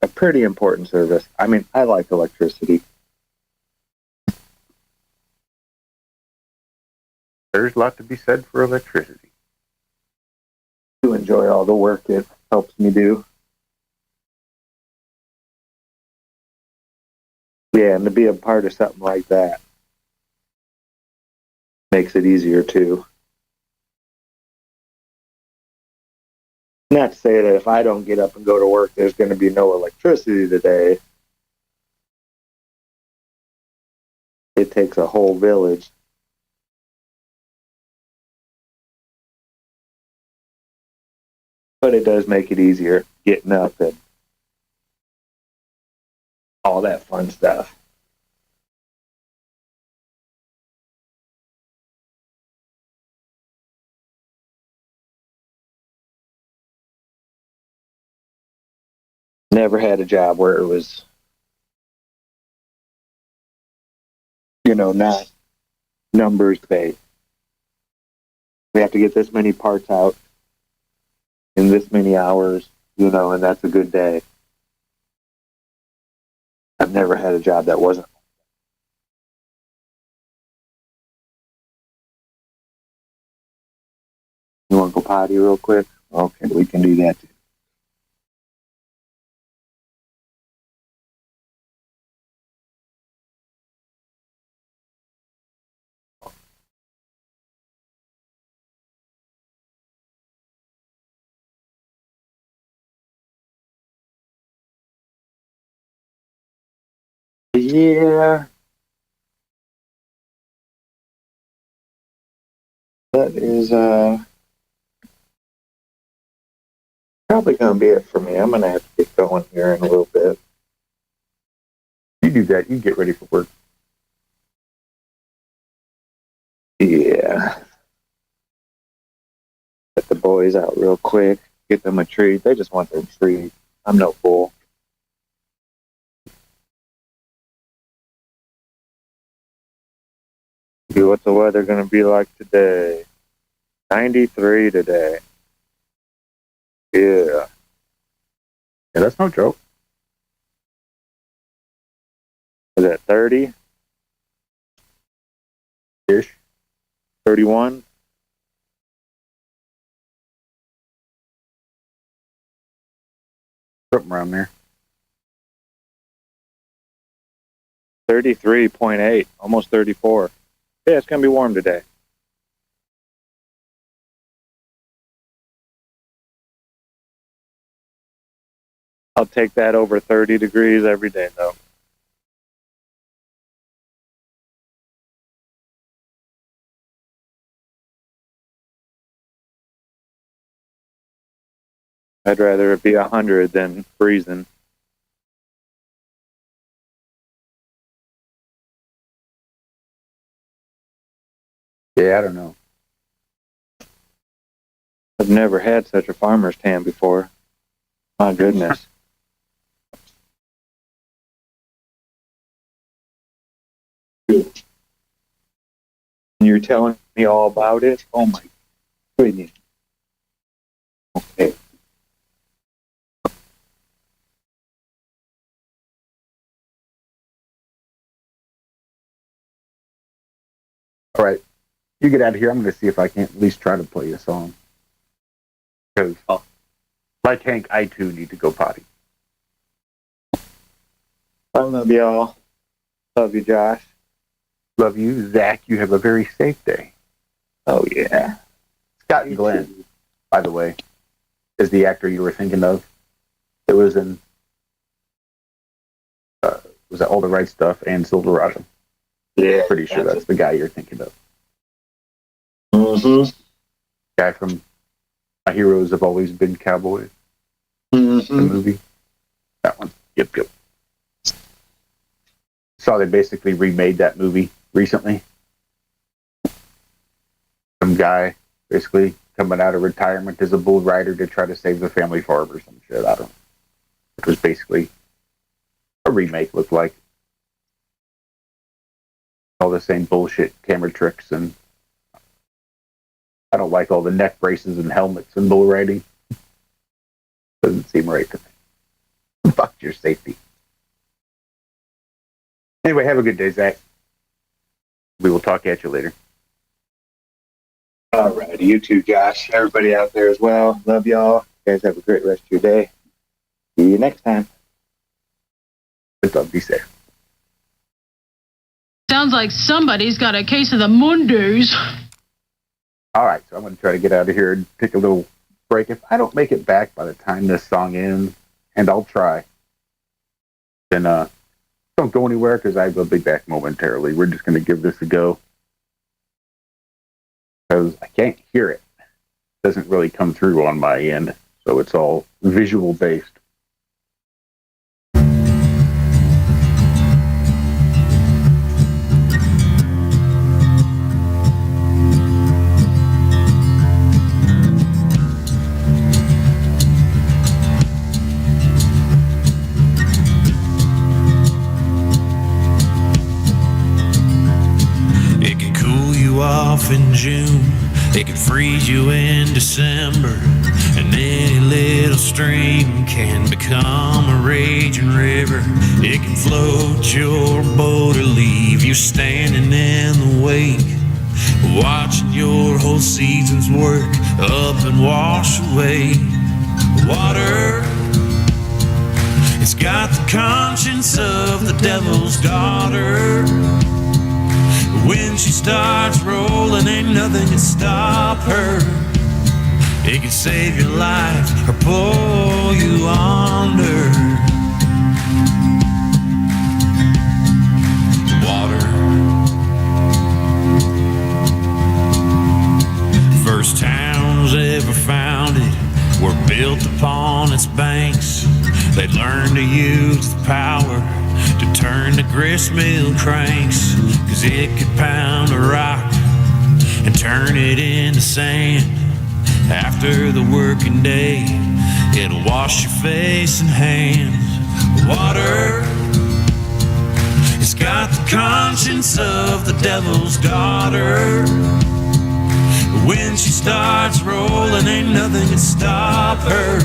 a pretty important service. I mean, I like electricity.
There's a lot to be said for electricity.
To enjoy all the work it helps me do. Yeah, and to be a part of something like that makes it easier too. Not to say that if I don't get up and go to work, there's going to be no electricity today. It takes a whole village. But it does make it easier getting up and all that fun stuff. Never had a job where it was, not numbers based. We have to get this many parts out in this many hours, and that's a good day. I've never had a job that wasn't. You want to go potty real quick? Okay, we can do that too. Yeah. That is probably going to be it for me. I'm going to have to get going here in a little bit.
You do that. You get ready for work.
Yeah. Get the boys out real quick. Get them a treat. They just want their treat. I'm no fool. See what's the weather going to be like today. 93 today. Yeah.
Yeah, that's no joke.
Is that 30?
Ish.
31?
Something around there.
33.8. Almost 34. Yeah, it's going to be warm today. I'll take that over 30 degrees every day, though. I'd rather it be 100 than freezing.
Yeah, I don't know.
I've never had such a farmer's tan before. My goodness. You're telling me all about it? Oh my goodness. Okay.
All right. You get out of here. I'm going to see if I can't at least try to play a song. Because, like Hank, I too need to go potty.
I love y'all. Love you, Josh.
Love you, Zach. You have a very safe day.
Oh, yeah.
Scott and Glenn, by the way, is the actor you were thinking of. It was in was that All the Right Stuff and Silverado?
Yeah,
pretty sure that's the guy you're thinking of.
Mm-hmm.
Guy from My Heroes Have Always Been Cowboys.
Mm-hmm.
The movie. That one. Yep. Saw they basically remade that movie recently. Some guy basically coming out of retirement as a bull rider to try to save the family farm or some shit. I don't know. It was basically a remake, looked like. All the same bullshit camera tricks, and I don't like all the neck braces and helmets and bull riding. Doesn't seem right to me. Fuck your safety. Anyway, have a good day, Zach. We will talk at you later.
All right, you too, Josh. Everybody out there as well. Love y'all. You guys have a great rest of your day. See you next time.
Good luck. Be safe.
Sounds like somebody's got a case of the Mondays.
All right, so I'm going to try to get out of here and take a little break. If I don't make it back by the time this song ends, and I'll try, then don't go anywhere because I will be back momentarily. We're just going to give this a go because I can't hear it. It doesn't really come through on my end, so it's all visual based.
Off in June, it can freeze you in December, and any little stream can become a raging river. It can float your boat or leave you standing in the wake, watching your whole season's work up and wash away. Water, it's got the conscience of the devil's daughter. When she starts rolling, ain't nothing can stop her. It can save your life or pull you under. Water. First towns ever founded were built upon its banks. They learned to use the power to turn the gristmill cranks, 'cause it could pound a rock and turn it into sand. After the working day, it'll wash your face and hands. Water, it's got the conscience of the devil's daughter. When she starts rolling, ain't nothing can stop her.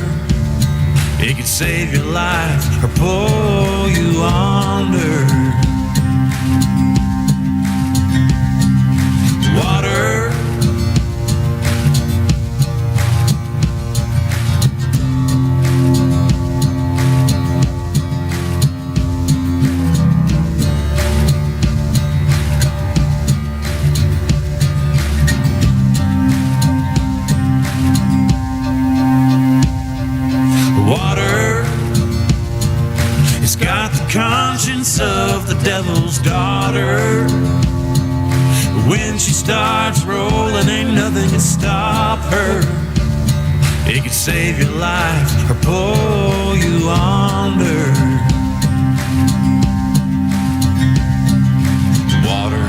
It can save your life or pull you under. Water. Water, it's got the conscience of the devil's daughter. When she starts rolling, ain't nothing can stop her. It can save your life or pull you under. Water.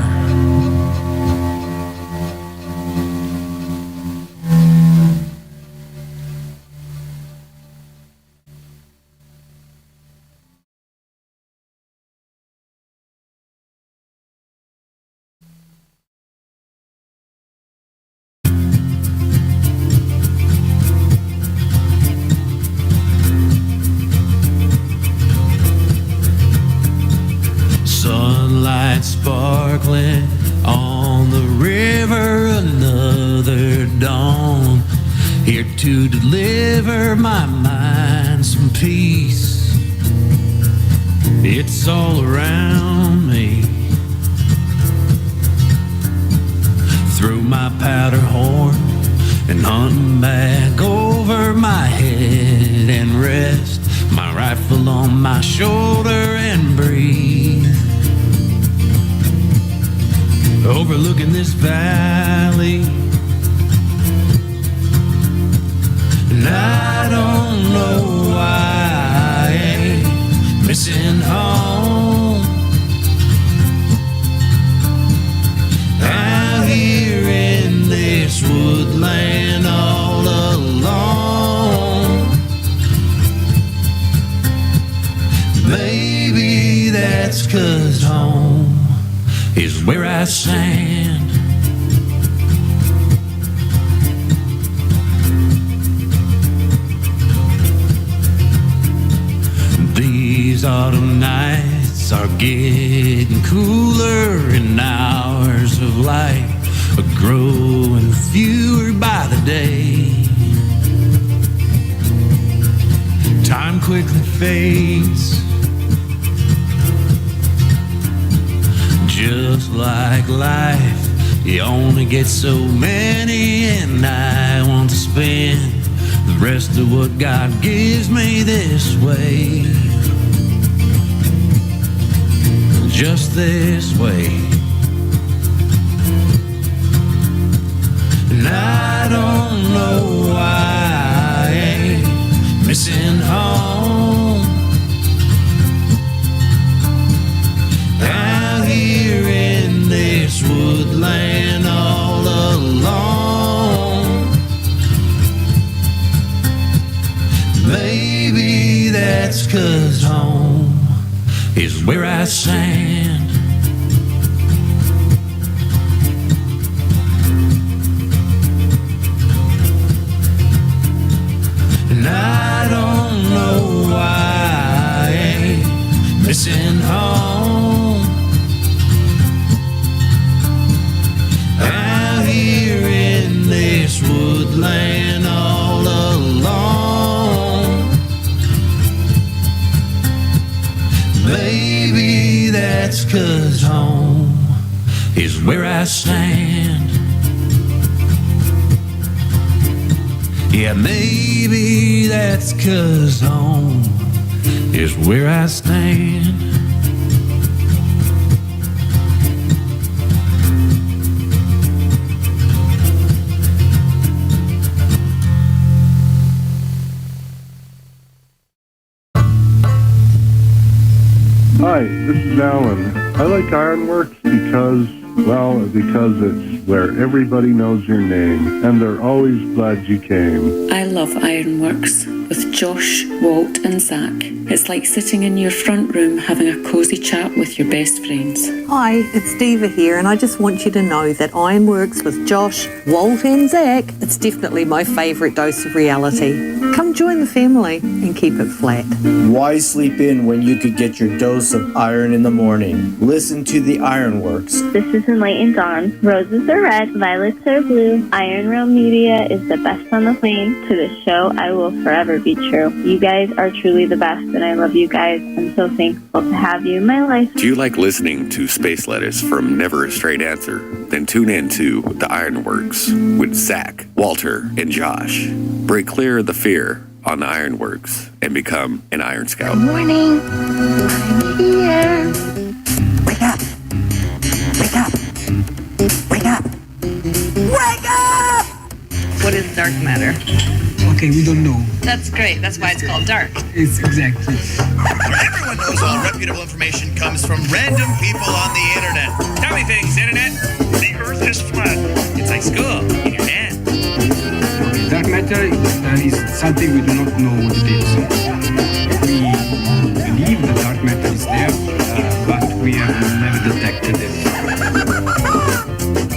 Sunlight sparkling on the river, another dawn, here to deliver my mind some peace. It's all around me. Through my powder horn, and hunting back over my head and rest my rifle on my shoulder and breathe. Overlooking this valley, and I don't know why I ain't missing home. Out here in this woodland all alone. Maybe that's 'cause home is where I stand. These autumn nights are getting cooler, and hours of light are growing fewer by the day. Time quickly fades, just like life, you only get so many, and I want to spend the rest of what God gives me this way. Just this way. And I don't know why I ain't missing home. Out here in this woodland all alone. Maybe that's 'cause home is where I stand. And I don't know why I ain't missing home. Out here in this woodland all alone. Maybe that's 'cause home is where I stand. Yeah, maybe that's 'cause home is where I stand.
Hi, this is Alan. I like IRONWORX because it's where everybody knows your name, and they're always glad you came.
I love IRONWORX with Josh, Walt and Zack. It's like sitting in your front room having a cosy chat with your best friends.
Hi, it's Diva here, and I just want you to know that IRONWORX with Josh, Walt and Zack, it's definitely my favourite dose of reality. Come join the family and keep it flat.
Why sleep in when you could get your dose of iron in the morning? Listen to the IRONWORX.
This is Enlightened Dawn. Roses are red, violets are blue. IronRealmmedia is the best on the plane. To the show, I will forever be true. You guys are truly the best, and I love you guys. I'm so thankful to have you in my life.
Do you like listening to space letters from Never a Straight Answer? Then tune in to the IRONWORX with Zack, Walter, and Josh. Break clear of the fear on the IRONWORX and become an Iron Scout.
Good morning. I'm here.
Wake up! Wake up! Wake up! Wake up!
What is dark matter?
Okay, we don't know.
That's great. That's why it's called dark.
It's exactly.
Everyone knows all reputable information comes from random people on the internet. Tell me things, internet. The earth is flat. It's like school in your hand.
Okay, dark matter is something we do not know what it is. We believe the dark matter is there, but we have never detected it.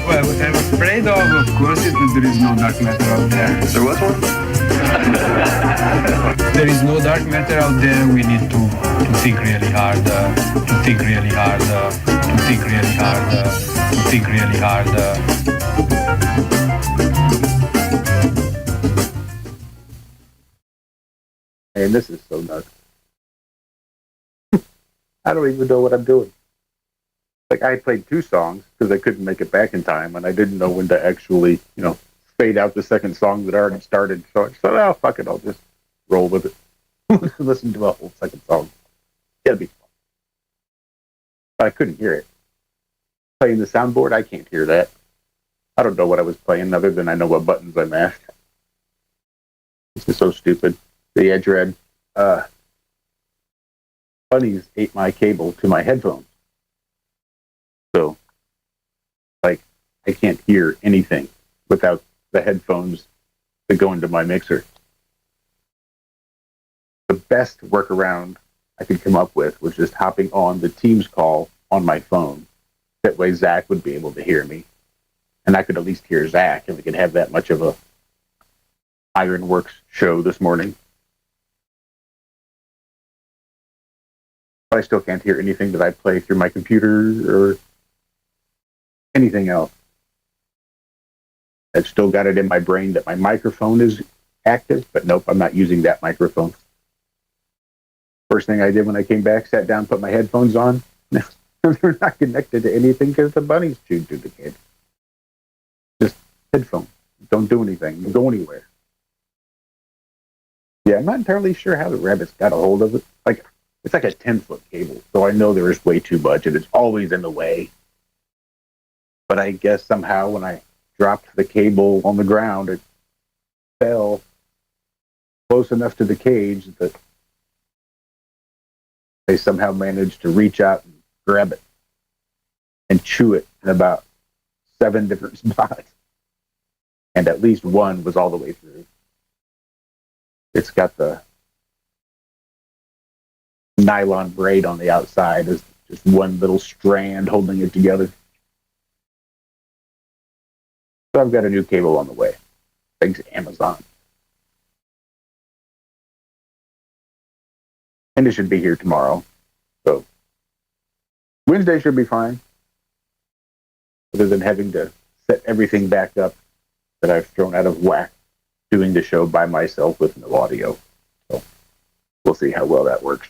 Well, what I'm afraid of course, is that there is no dark matter out there.
There was one?
There is no dark matter out there. We need to think really hard, to think really hard, to think really hard, to think really hard.
And this is so nuts. I don't even know what I'm doing. Like, I played 2 songs because I couldn't make it back in time, and I didn't know when to actually, fade out the second song that already started. So I said, oh, fuck it, I'll just roll with it. Listen to a whole second song. It'll be fun. But I couldn't hear it. Playing the soundboard, I can't hear that. I don't know what I was playing other than I know what buttons I mashed. This is so stupid. The Edge Red bunnies ate my cable to my headphones. So, like, I can't hear anything without the headphones that go into my mixer. The best workaround I could come up with was just hopping on the Teams call on my phone. That way Zack would be able to hear me. And I could at least hear Zack, and we could have that much of a IRONWORX show this morning. But I still can't hear anything that I play through my computer or anything else. I've still got it in my brain that my microphone is active, but nope, I'm not using that microphone. First thing I did when I came back, sat down, put my headphones on. They're not connected to anything because the bunnies chewed through the cable. Just headphones. Don't do anything. Don't go anywhere. Yeah, I'm not entirely sure how the rabbits got a hold of it. Like, it's like a 10-foot cable, so I know there is way too much, and it's always in the way. But I guess somehow when I dropped the cable on the ground, it fell close enough to the cage that they somehow managed to reach out and grab it and chew it in about 7 different spots. And at least one was all the way through. It's got the nylon braid on the outside. There's just one little strand holding it together. So I've got a new cable on the way. Thanks, Amazon. And it should be here tomorrow. So Wednesday should be fine. Other than having to set everything back up that I've thrown out of whack doing the show by myself with no audio. So we'll see how well that works.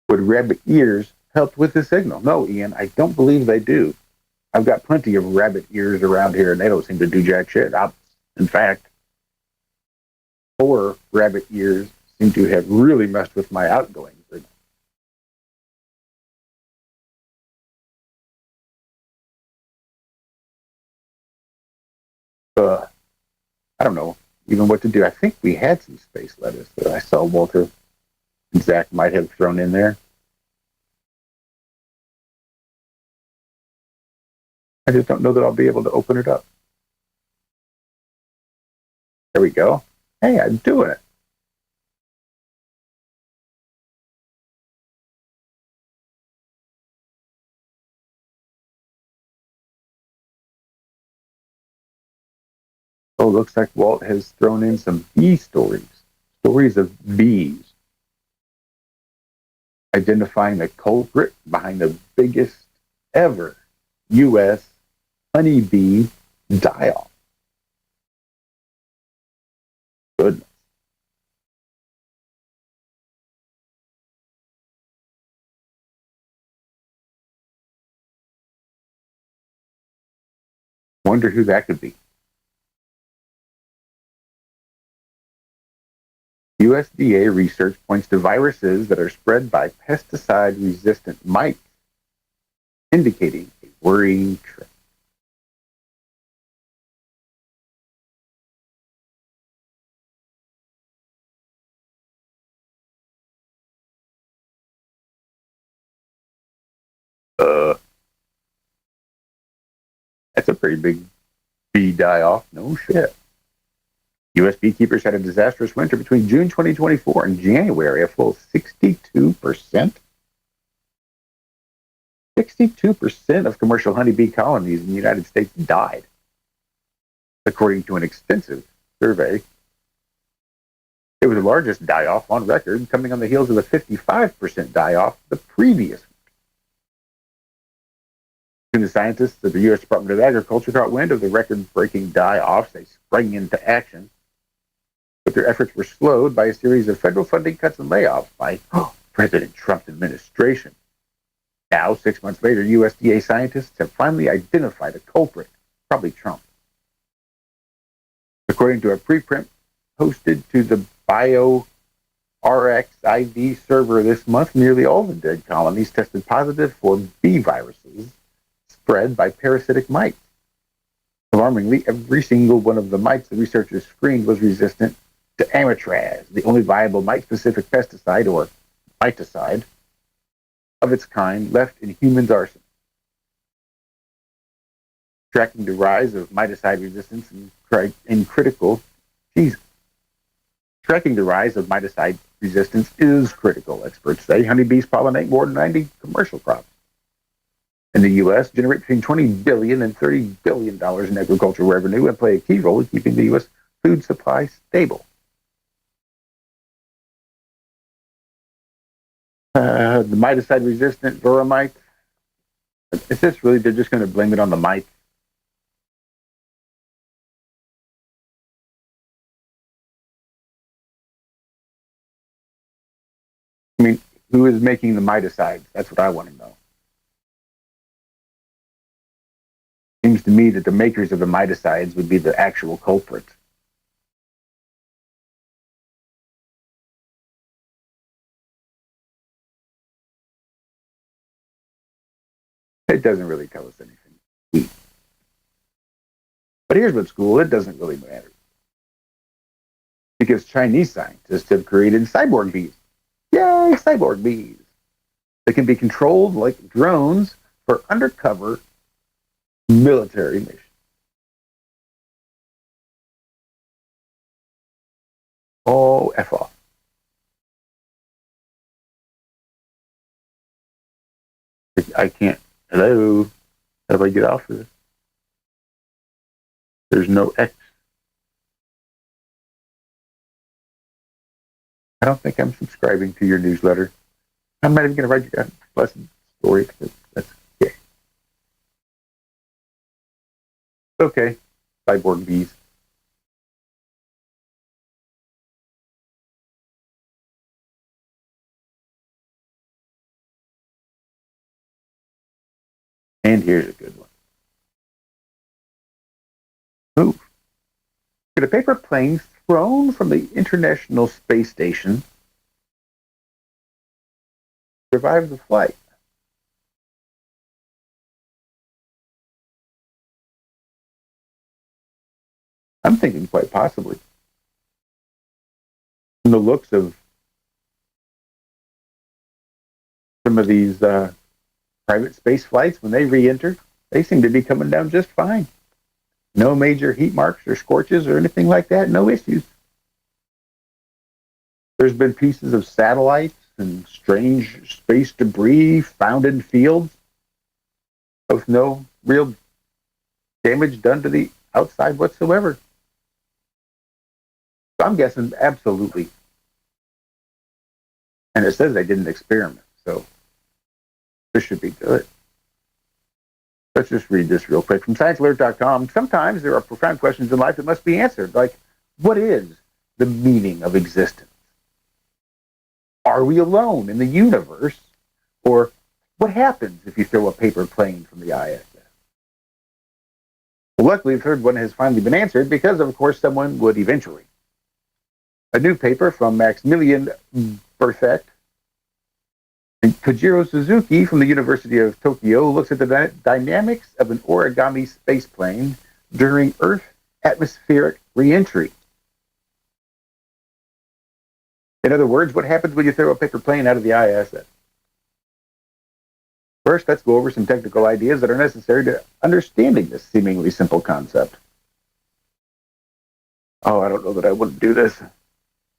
Would rabbit ears help with the signal? No, Ian, I don't believe they do. I've got plenty of rabbit ears around here, and they don't seem to do jack shit. In fact, 4 rabbit ears seem to have really messed with my outgoing signal. I don't know even what to do. I think we had some space lettuce that I saw Walter and Zack might have thrown in there. I just don't know that I'll be able to open it up. There we go. Hey, I'm doing it. Oh, looks like Walt has thrown in some bee stories. Stories of bees. Identifying the culprit behind the biggest ever U.S. honeybee die-off. Goodness. Wonder who that could be. USDA research points to viruses that are spread by pesticide-resistant mites, indicating a worrying trend. That's a pretty big bee die-off. No shit. U.S. beekeepers had a disastrous winter between June 2024 and January, a full 62%. 62% of commercial honeybee colonies in the United States died, according to an extensive survey. It was the largest die-off on record, coming on the heels of the 55% die-off the previous week. When the scientists of the U.S. Department of Agriculture caught wind of the record-breaking die-offs, they sprang into action. But their efforts were slowed by a series of federal funding cuts and layoffs by President Trump's administration. Now, 6 months later, USDA scientists have finally identified a culprit, probably Trump. According to a preprint posted to the IRONWRX server this month, nearly all the dead colonies tested positive for bee viruses spread by parasitic mites. Alarmingly, every single one of the mites the researchers screened was resistant to amitraz, the only viable mite-specific pesticide, or miticide, of its kind left in humans' arsenal. Tracking the rise of miticide resistance Tracking the rise of miticide resistance is critical, experts say. Honeybees pollinate more than 90 commercial crops in the U.S., generate between $20 billion and $30 billion in agricultural revenue, and play a key role in keeping the U.S. food supply stable. The miticide-resistant veromite, is this really, they're just going to blame it on the mites? I mean, who is making the miticides? That's what I want to know. Seems to me that the makers of the miticides would be the actual culprits. It doesn't really tell us anything. But here's what's cool. It doesn't really matter. Because Chinese scientists have created cyborg bees. Yay, cyborg bees. They can be controlled like drones for undercover military missions. Oh, F off. I can't. Hello? How do I get off of this? There's no X. I don't think I'm subscribing to your newsletter. I'm not even going to write you a blessed story. That's okay. Okay. Cyborg bees. And here's a good one. Move. Could a paper plane thrown from the International Space Station survive the flight? I'm thinking quite possibly. From the looks of some of these private space flights, when they re-enter, they seem to be coming down just fine. No major heat marks or scorches or anything like that. No issues. There's been pieces of satellites and strange space debris found in fields with no real damage done to the outside whatsoever. So I'm guessing absolutely. And it says they didn't experiment, so this should be good. Let's just read this real quick from ScienceAlert.com. Sometimes there are profound questions in life that must be answered, like, what is the meaning of existence? Are we alone in the universe? Or what happens if you throw a paper plane from the ISS? Well, luckily, the third one has finally been answered because, of course, someone would eventually. A new paper from Maximilian Berthet and Kojiro Suzuki from the University of Tokyo looks at the dynamics of an origami spaceplane during Earth atmospheric reentry. In other words, what happens when you throw a paper plane out of the ISS? First, let's go over some technical ideas that are necessary to understanding this seemingly simple concept. Oh, I don't know that I wouldn't do this.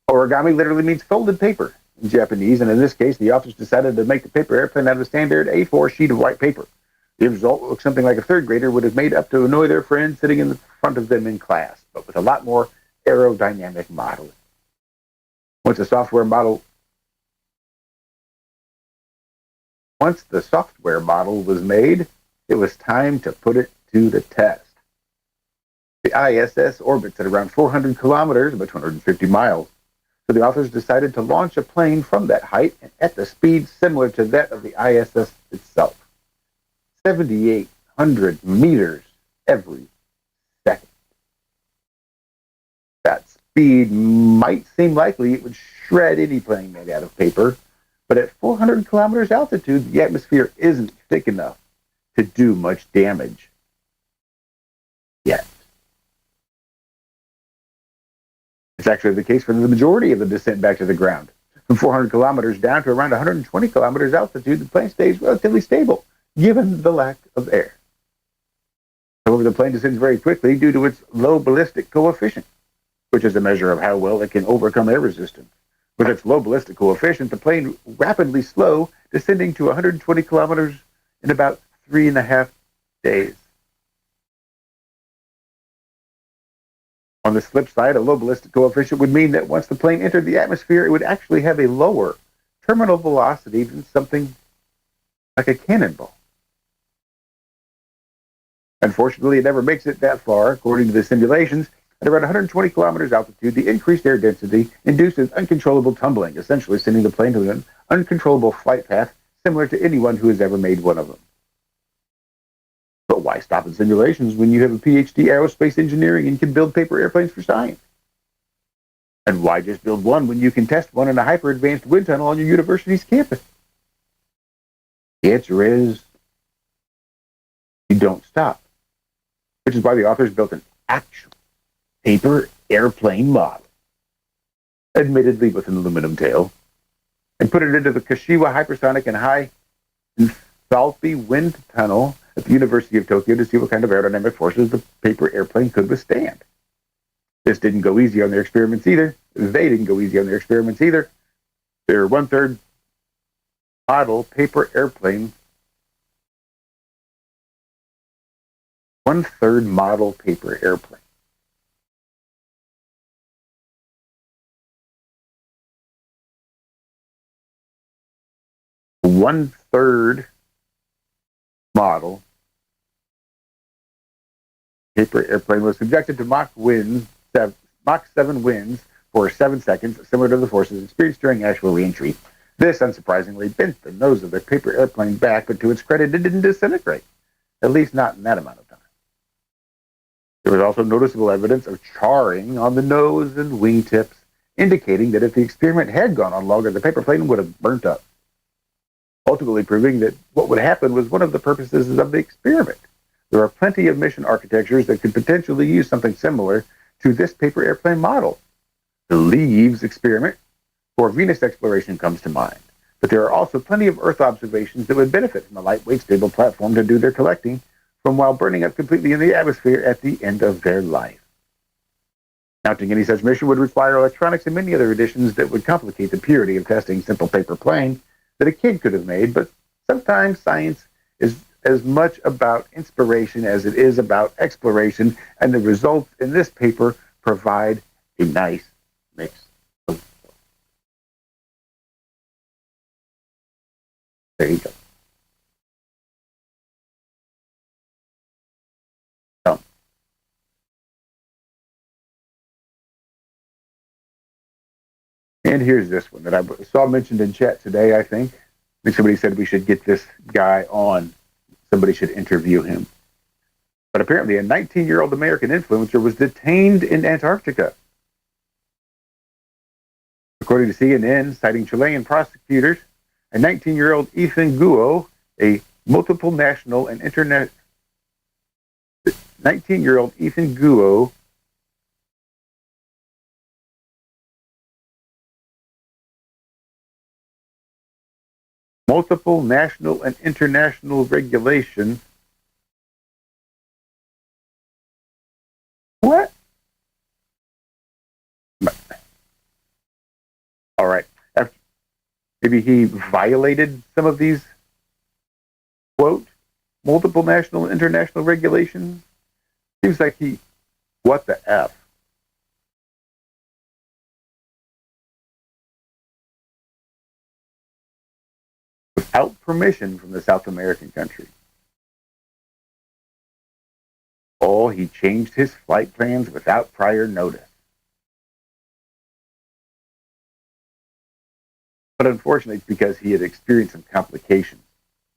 Origami literally means folded paper in Japanese, and in this case, the authors decided to make the paper airplane out of a standard A4 sheet of white paper. The result looks something like a third grader would have made up to annoy their friend sitting in the front of them in class, but with a lot more aerodynamic modeling. Once the software model was made, it was time to put it to the test. The ISS orbits at around 400 kilometers, about 250 miles. So the authors decided to launch a plane from that height and at the speed similar to that of the ISS itself. 7,800 meters every second. That speed might seem likely it would shred any plane made out of paper, but at 400 kilometers altitude, the atmosphere isn't thick enough to do much damage yet. It's actually the case for the majority of the descent back to the ground. From 400 kilometers down to around 120 kilometers altitude, the plane stays relatively stable, given the lack of air. However, the plane descends very quickly due to its low ballistic coefficient, which is a measure of how well it can overcome air resistance. With its low ballistic coefficient, the plane rapidly slow, descending to 120 kilometers in about 3.5 days. On the flip side, a low ballistic coefficient would mean that once the plane entered the atmosphere, it would actually have a lower terminal velocity than something like a cannonball. Unfortunately, it never makes it that far. According to the simulations, at around 120 kilometers altitude, the increased air density induces uncontrollable tumbling, essentially sending the plane to an uncontrollable flight path similar to anyone who has ever made one of them. But why stop at simulations when you have a PhD aerospace engineering and can build paper airplanes for science? And why just build one when you can test one in a hyper-advanced wind tunnel on your university's campus? The answer is, you don't stop. Which is why the authors built an actual paper airplane model, admittedly with an aluminum tail, and put it into the Kashiwa hypersonic and high enthalpy wind tunnel at the University of Tokyo to see what kind of aerodynamic forces the paper airplane could withstand. This didn't go easy on their experiments either. They didn't go easy on their experiments either. Their one-third model paper airplane, one-third model paper airplane. One-third model paper airplane was subjected to Mach 7 winds for 7 seconds, similar to the forces experienced during actual reentry. This, unsurprisingly, bent the nose of the paper airplane back, but to its credit, it didn't disintegrate, at least not in that amount of time. There was also noticeable evidence of charring on the nose and wingtips, indicating that if the experiment had gone on longer, the paper plane would have burnt up, ultimately proving that what would happen was one of the purposes of the experiment. There are plenty of mission architectures that could potentially use something similar to this paper airplane model. The Leaves experiment for Venus exploration comes to mind, but there are also plenty of Earth observations that would benefit from a lightweight, stable platform to do their collecting from while burning up completely in the atmosphere at the end of their life. Mounting any such mission would require electronics and many other additions that would complicate the purity of testing simple paper plane that a kid could have made, but sometimes science is as much about inspiration as it is about exploration, and the results in this paper provide a nice mix of both. There you go. And here's this one that I saw mentioned in chat today, I think. Somebody said we should get this guy on. Somebody should interview him. But apparently a 19-year-old American influencer was detained in Antarctica. According to CNN, citing Chilean prosecutors, a 19-year-old Ethan Guo, a multiple national and internet 19-year-old Ethan Guo, multiple national and international regulation. What? All right. Maybe he violated some of these, quote, multiple national and international regulations. Seems like he, what the F? Without permission from the South American country. Oh, he changed his flight plans without prior notice. But unfortunately, it's because he had experienced some complications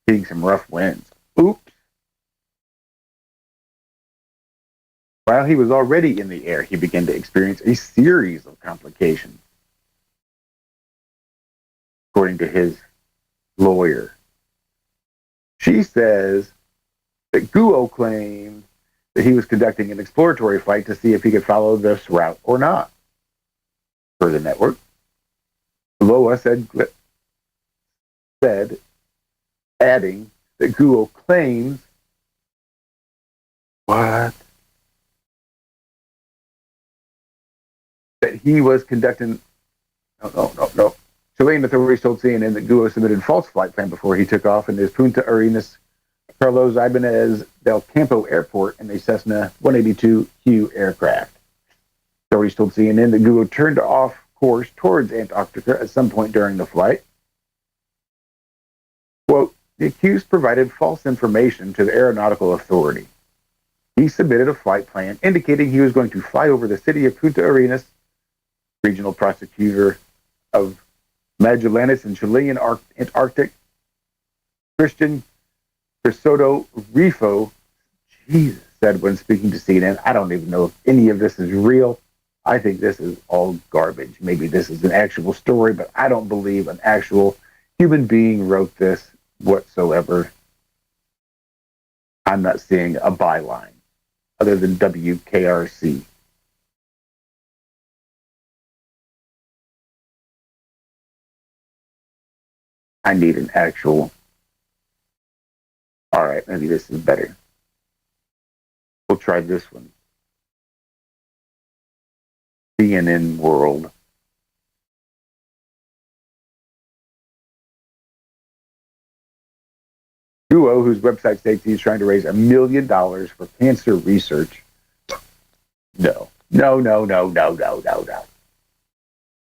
hitting some rough winds. Oops. While he was already in the air, he began to experience a series of complications, according to his lawyer. She says that Guo claimed that he was conducting an exploratory flight to see if he could follow this route or not. Per the network, Loa said, adding that Guo claims that he was conducting. No. Chilean authorities told CNN that Guo submitted false flight plan before he took off in his Punta Arenas Carlos Ibanez del Campo Airport in a Cessna 182Q aircraft. Authorities told CNN that Guo turned off course towards Antarctica at some point during the flight. Quote, the accused provided false information to the Aeronautical Authority. He submitted a flight plan indicating he was going to fly over the city of Punta Arenas. Regional prosecutor of Magallanes and Chilean Antarctic, Christian Crisoto Rifo, said when speaking to CNN, I don't even know if any of this is real. I think this is all garbage. Maybe this is an actual story, but I don't believe an actual human being wrote this whatsoever. I'm not seeing a byline other than WKRC. I need an actual. All right, maybe this is better. We'll try this one. CNN World. Guo, whose website states he's trying to raise $1 million for cancer research. No.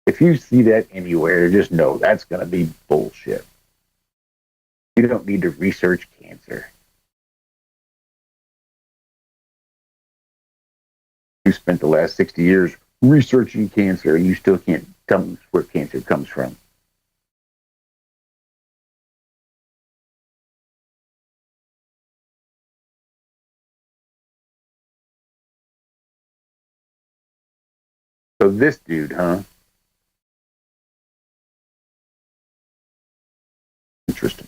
If you see that anywhere, just know that's going to be bullshit. You don't need to research cancer. You spent the last 60 years researching cancer, and you still can't tell me where cancer comes from. So this dude, huh? Interesting.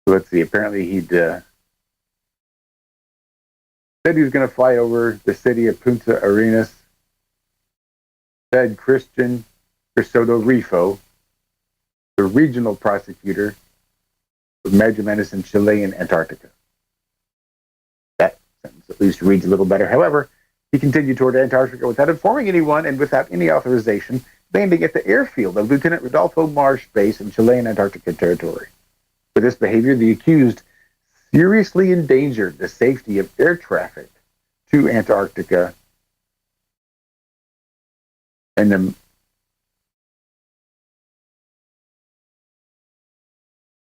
Let's see. Apparently, he'd said he was going to fly over the city of Punta Arenas. Said Christian Crisoto Rifo, the regional prosecutor of Magallanes in Chile and Antarctica. That sentence at least reads a little better. However, he continued toward Antarctica without informing anyone and without any authorization, landing at the airfield of Lieutenant Rodolfo Marsh Base in Chilean Antarctica territory. For this behavior, the accused seriously endangered the safety of air traffic to Antarctica and the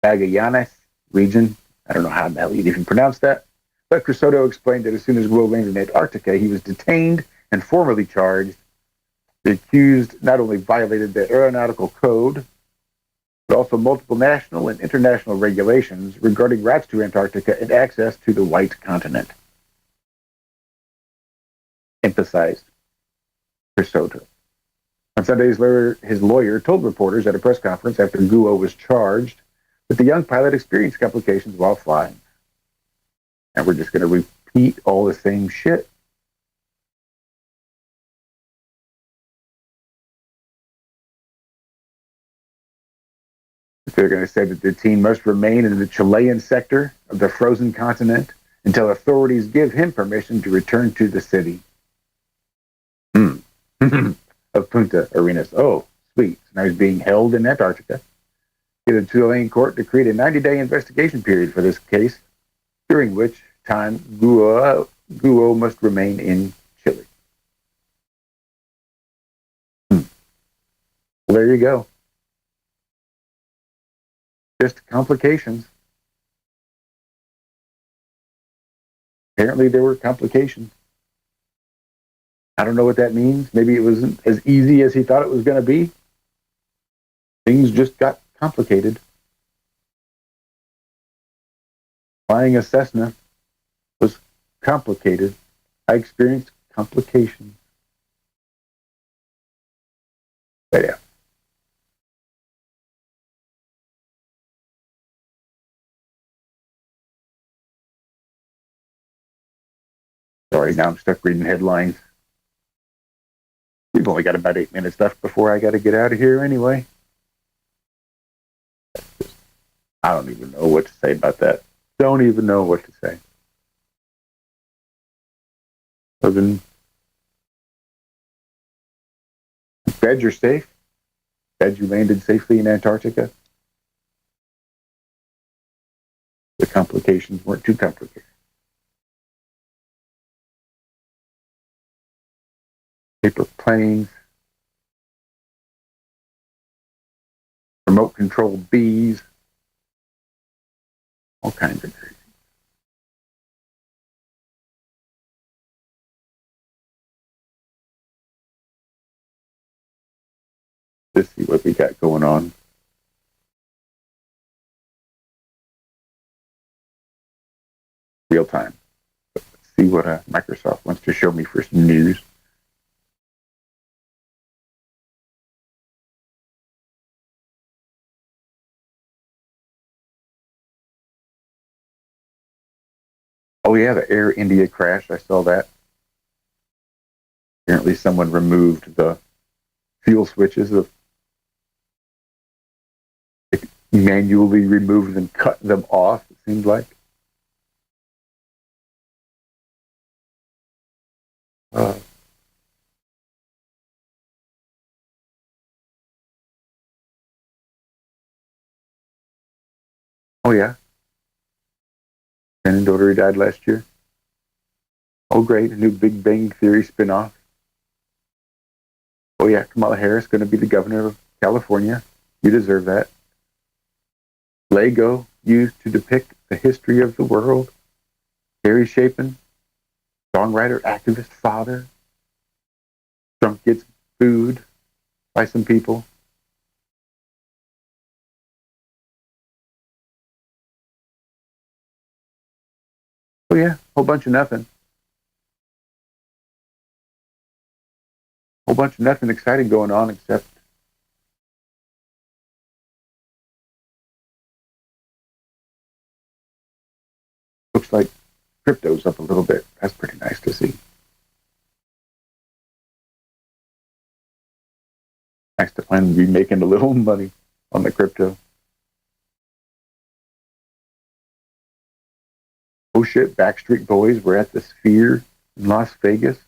Magallanes region. I don't know how the hell you'd even pronounce that. But Crisoto explained that as soon as Guo landed in Antarctica, he was detained and formally charged. The accused not only violated the aeronautical code, but also multiple national and international regulations regarding routes to Antarctica and access to the White Continent. Emphasized Crisoto. On Sunday, his lawyer told reporters at a press conference after Guo was charged that the young pilot experienced complications while flying. And we're just going to repeat all the same shit. They're going to say that the teen must remain in the Chilean sector of the frozen continent until authorities give him permission to return to the city of Punta Arenas. Oh, sweet. So now he's being held in Antarctica. The Chilean court decreed a 90-day investigation period for this case, during which time Guo must remain in Chile. Well, there you go. Just complications. Apparently there were complications. I don't know what that means. Maybe it wasn't as easy as he thought it was going to be. Things just got complicated. Flying a Cessna was complicated. I experienced complications. But yeah. Sorry, now I'm stuck reading headlines. We've only got about 8 minutes left before I got to get out of here anyway. I don't even know what to say about that. Don't even know what to say. Other than, glad you're safe. Glad you landed safely in Antarctica. The complications weren't too complicated. Paper planes, remote control bees, all kinds of crazy. Let's see what we got going on. Real time. Let's see what Microsoft wants to show me for some news. Oh yeah, the Air India crash. I saw that. Apparently someone removed the fuel switches manually removed them, cut them off, it seemed like. Oh yeah. Son daughter died last year. Oh great, a new Big Bang Theory spinoff. Oh yeah, Kamala Harris going to be the governor of California. You deserve that. Lego used to depict the history of the world. Harry Chapin, songwriter, activist, father. Trump gets booed by some people. Oh yeah, whole bunch of nothing. Whole bunch of nothing exciting going on except looks like crypto's up a little bit. That's pretty nice to see. Nice to finally be making a little money on the crypto. Oh shit, Backstreet Boys were at the Sphere in Las Vegas.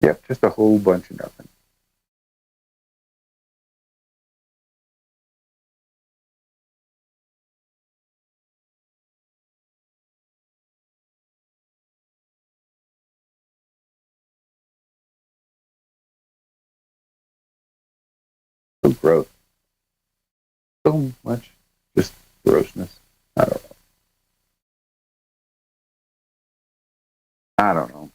Yep, just a whole bunch of nothing. So gross. So much just grossness. I don't know.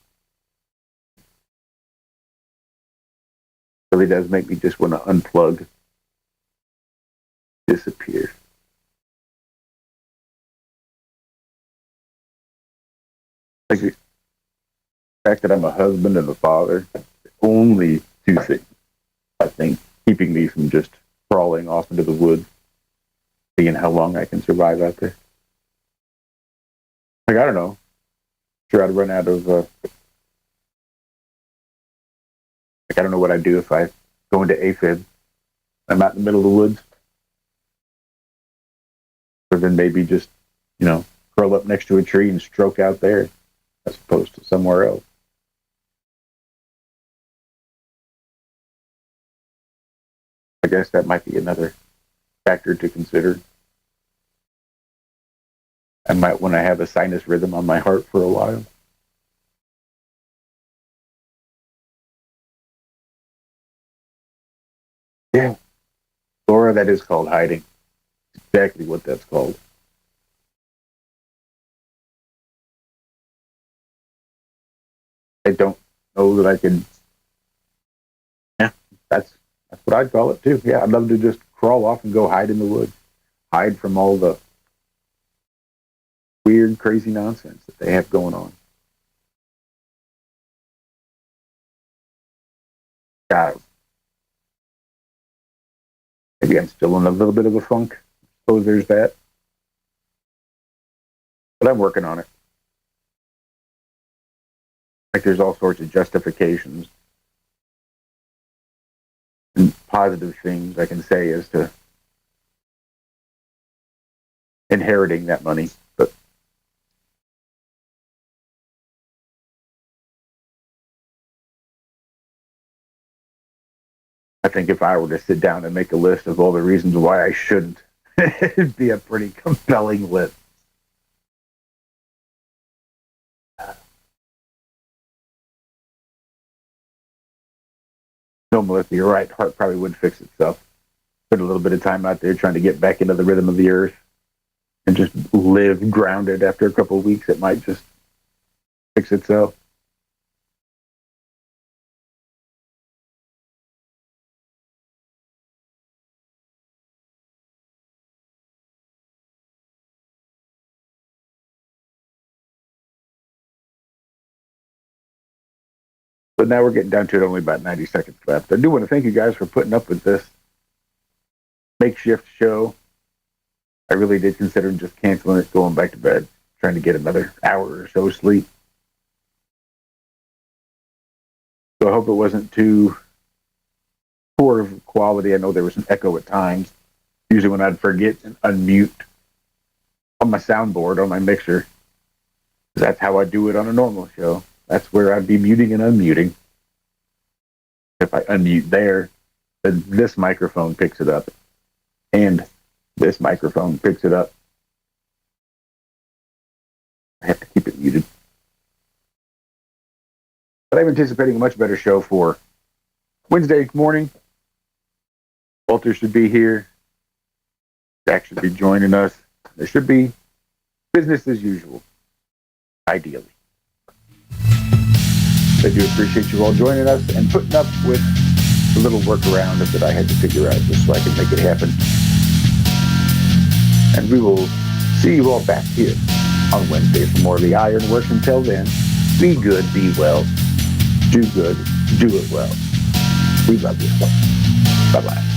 Really does make me just want to unplug, disappear. Like the fact that I'm a husband and a father, only two things, I think, keeping me from just crawling off into the woods, seeing how long I can survive out there. Like, I don't know. Sure, I'd run out of, like, I don't know what I'd do if I go into AFib. I'm out in the middle of the woods. Or then maybe just, curl up next to a tree and stroke out there as opposed to somewhere else. I guess that might be another factor to consider. I might want to have a sinus rhythm on my heart for a while. Yeah. Laura, that is called hiding. Exactly what that's called. I don't know that I can. Yeah, that's what I'd call it too. Yeah, I'd love to just crawl off and go hide in the woods. Hide from all the weird, crazy nonsense that they have going on. God. Maybe I'm still in a little bit of a funk. Suppose there's that. But I'm working on it. Like there's all sorts of justifications and positive things I can say as to inheriting that money. But I think if I were to sit down and make a list of all the reasons why I shouldn't, it'd be a pretty compelling list. No, Melissa, you're right. Heart probably would fix itself. Put a little bit of time out there trying to get back into the rhythm of the earth and just live grounded after a couple of weeks. It might just fix itself. But now we're getting down to it, only about 90 seconds left. I do want to thank you guys for putting up with this makeshift show. I really did consider just canceling it, going back to bed, trying to get another hour or so sleep. So I hope it wasn't too poor of quality. I know there was an echo at times. Usually when I'd forget and unmute on my soundboard, on my mixer, that's how I do it on a normal show. That's where I'd be muting and unmuting. If I unmute there, then this microphone picks it up. And this microphone picks it up. I have to keep it muted. But I'm anticipating a much better show for Wednesday morning. Walter should be here. Zack should be joining us. There should be business as usual, ideally. I do appreciate you all joining us and putting up with the little workaround that I had to figure out just so I can make it happen. And we will see you all back here on Wednesday for more of the Ironworks. Until then, be good, be well, do good, do it well. We love you. Bye-bye.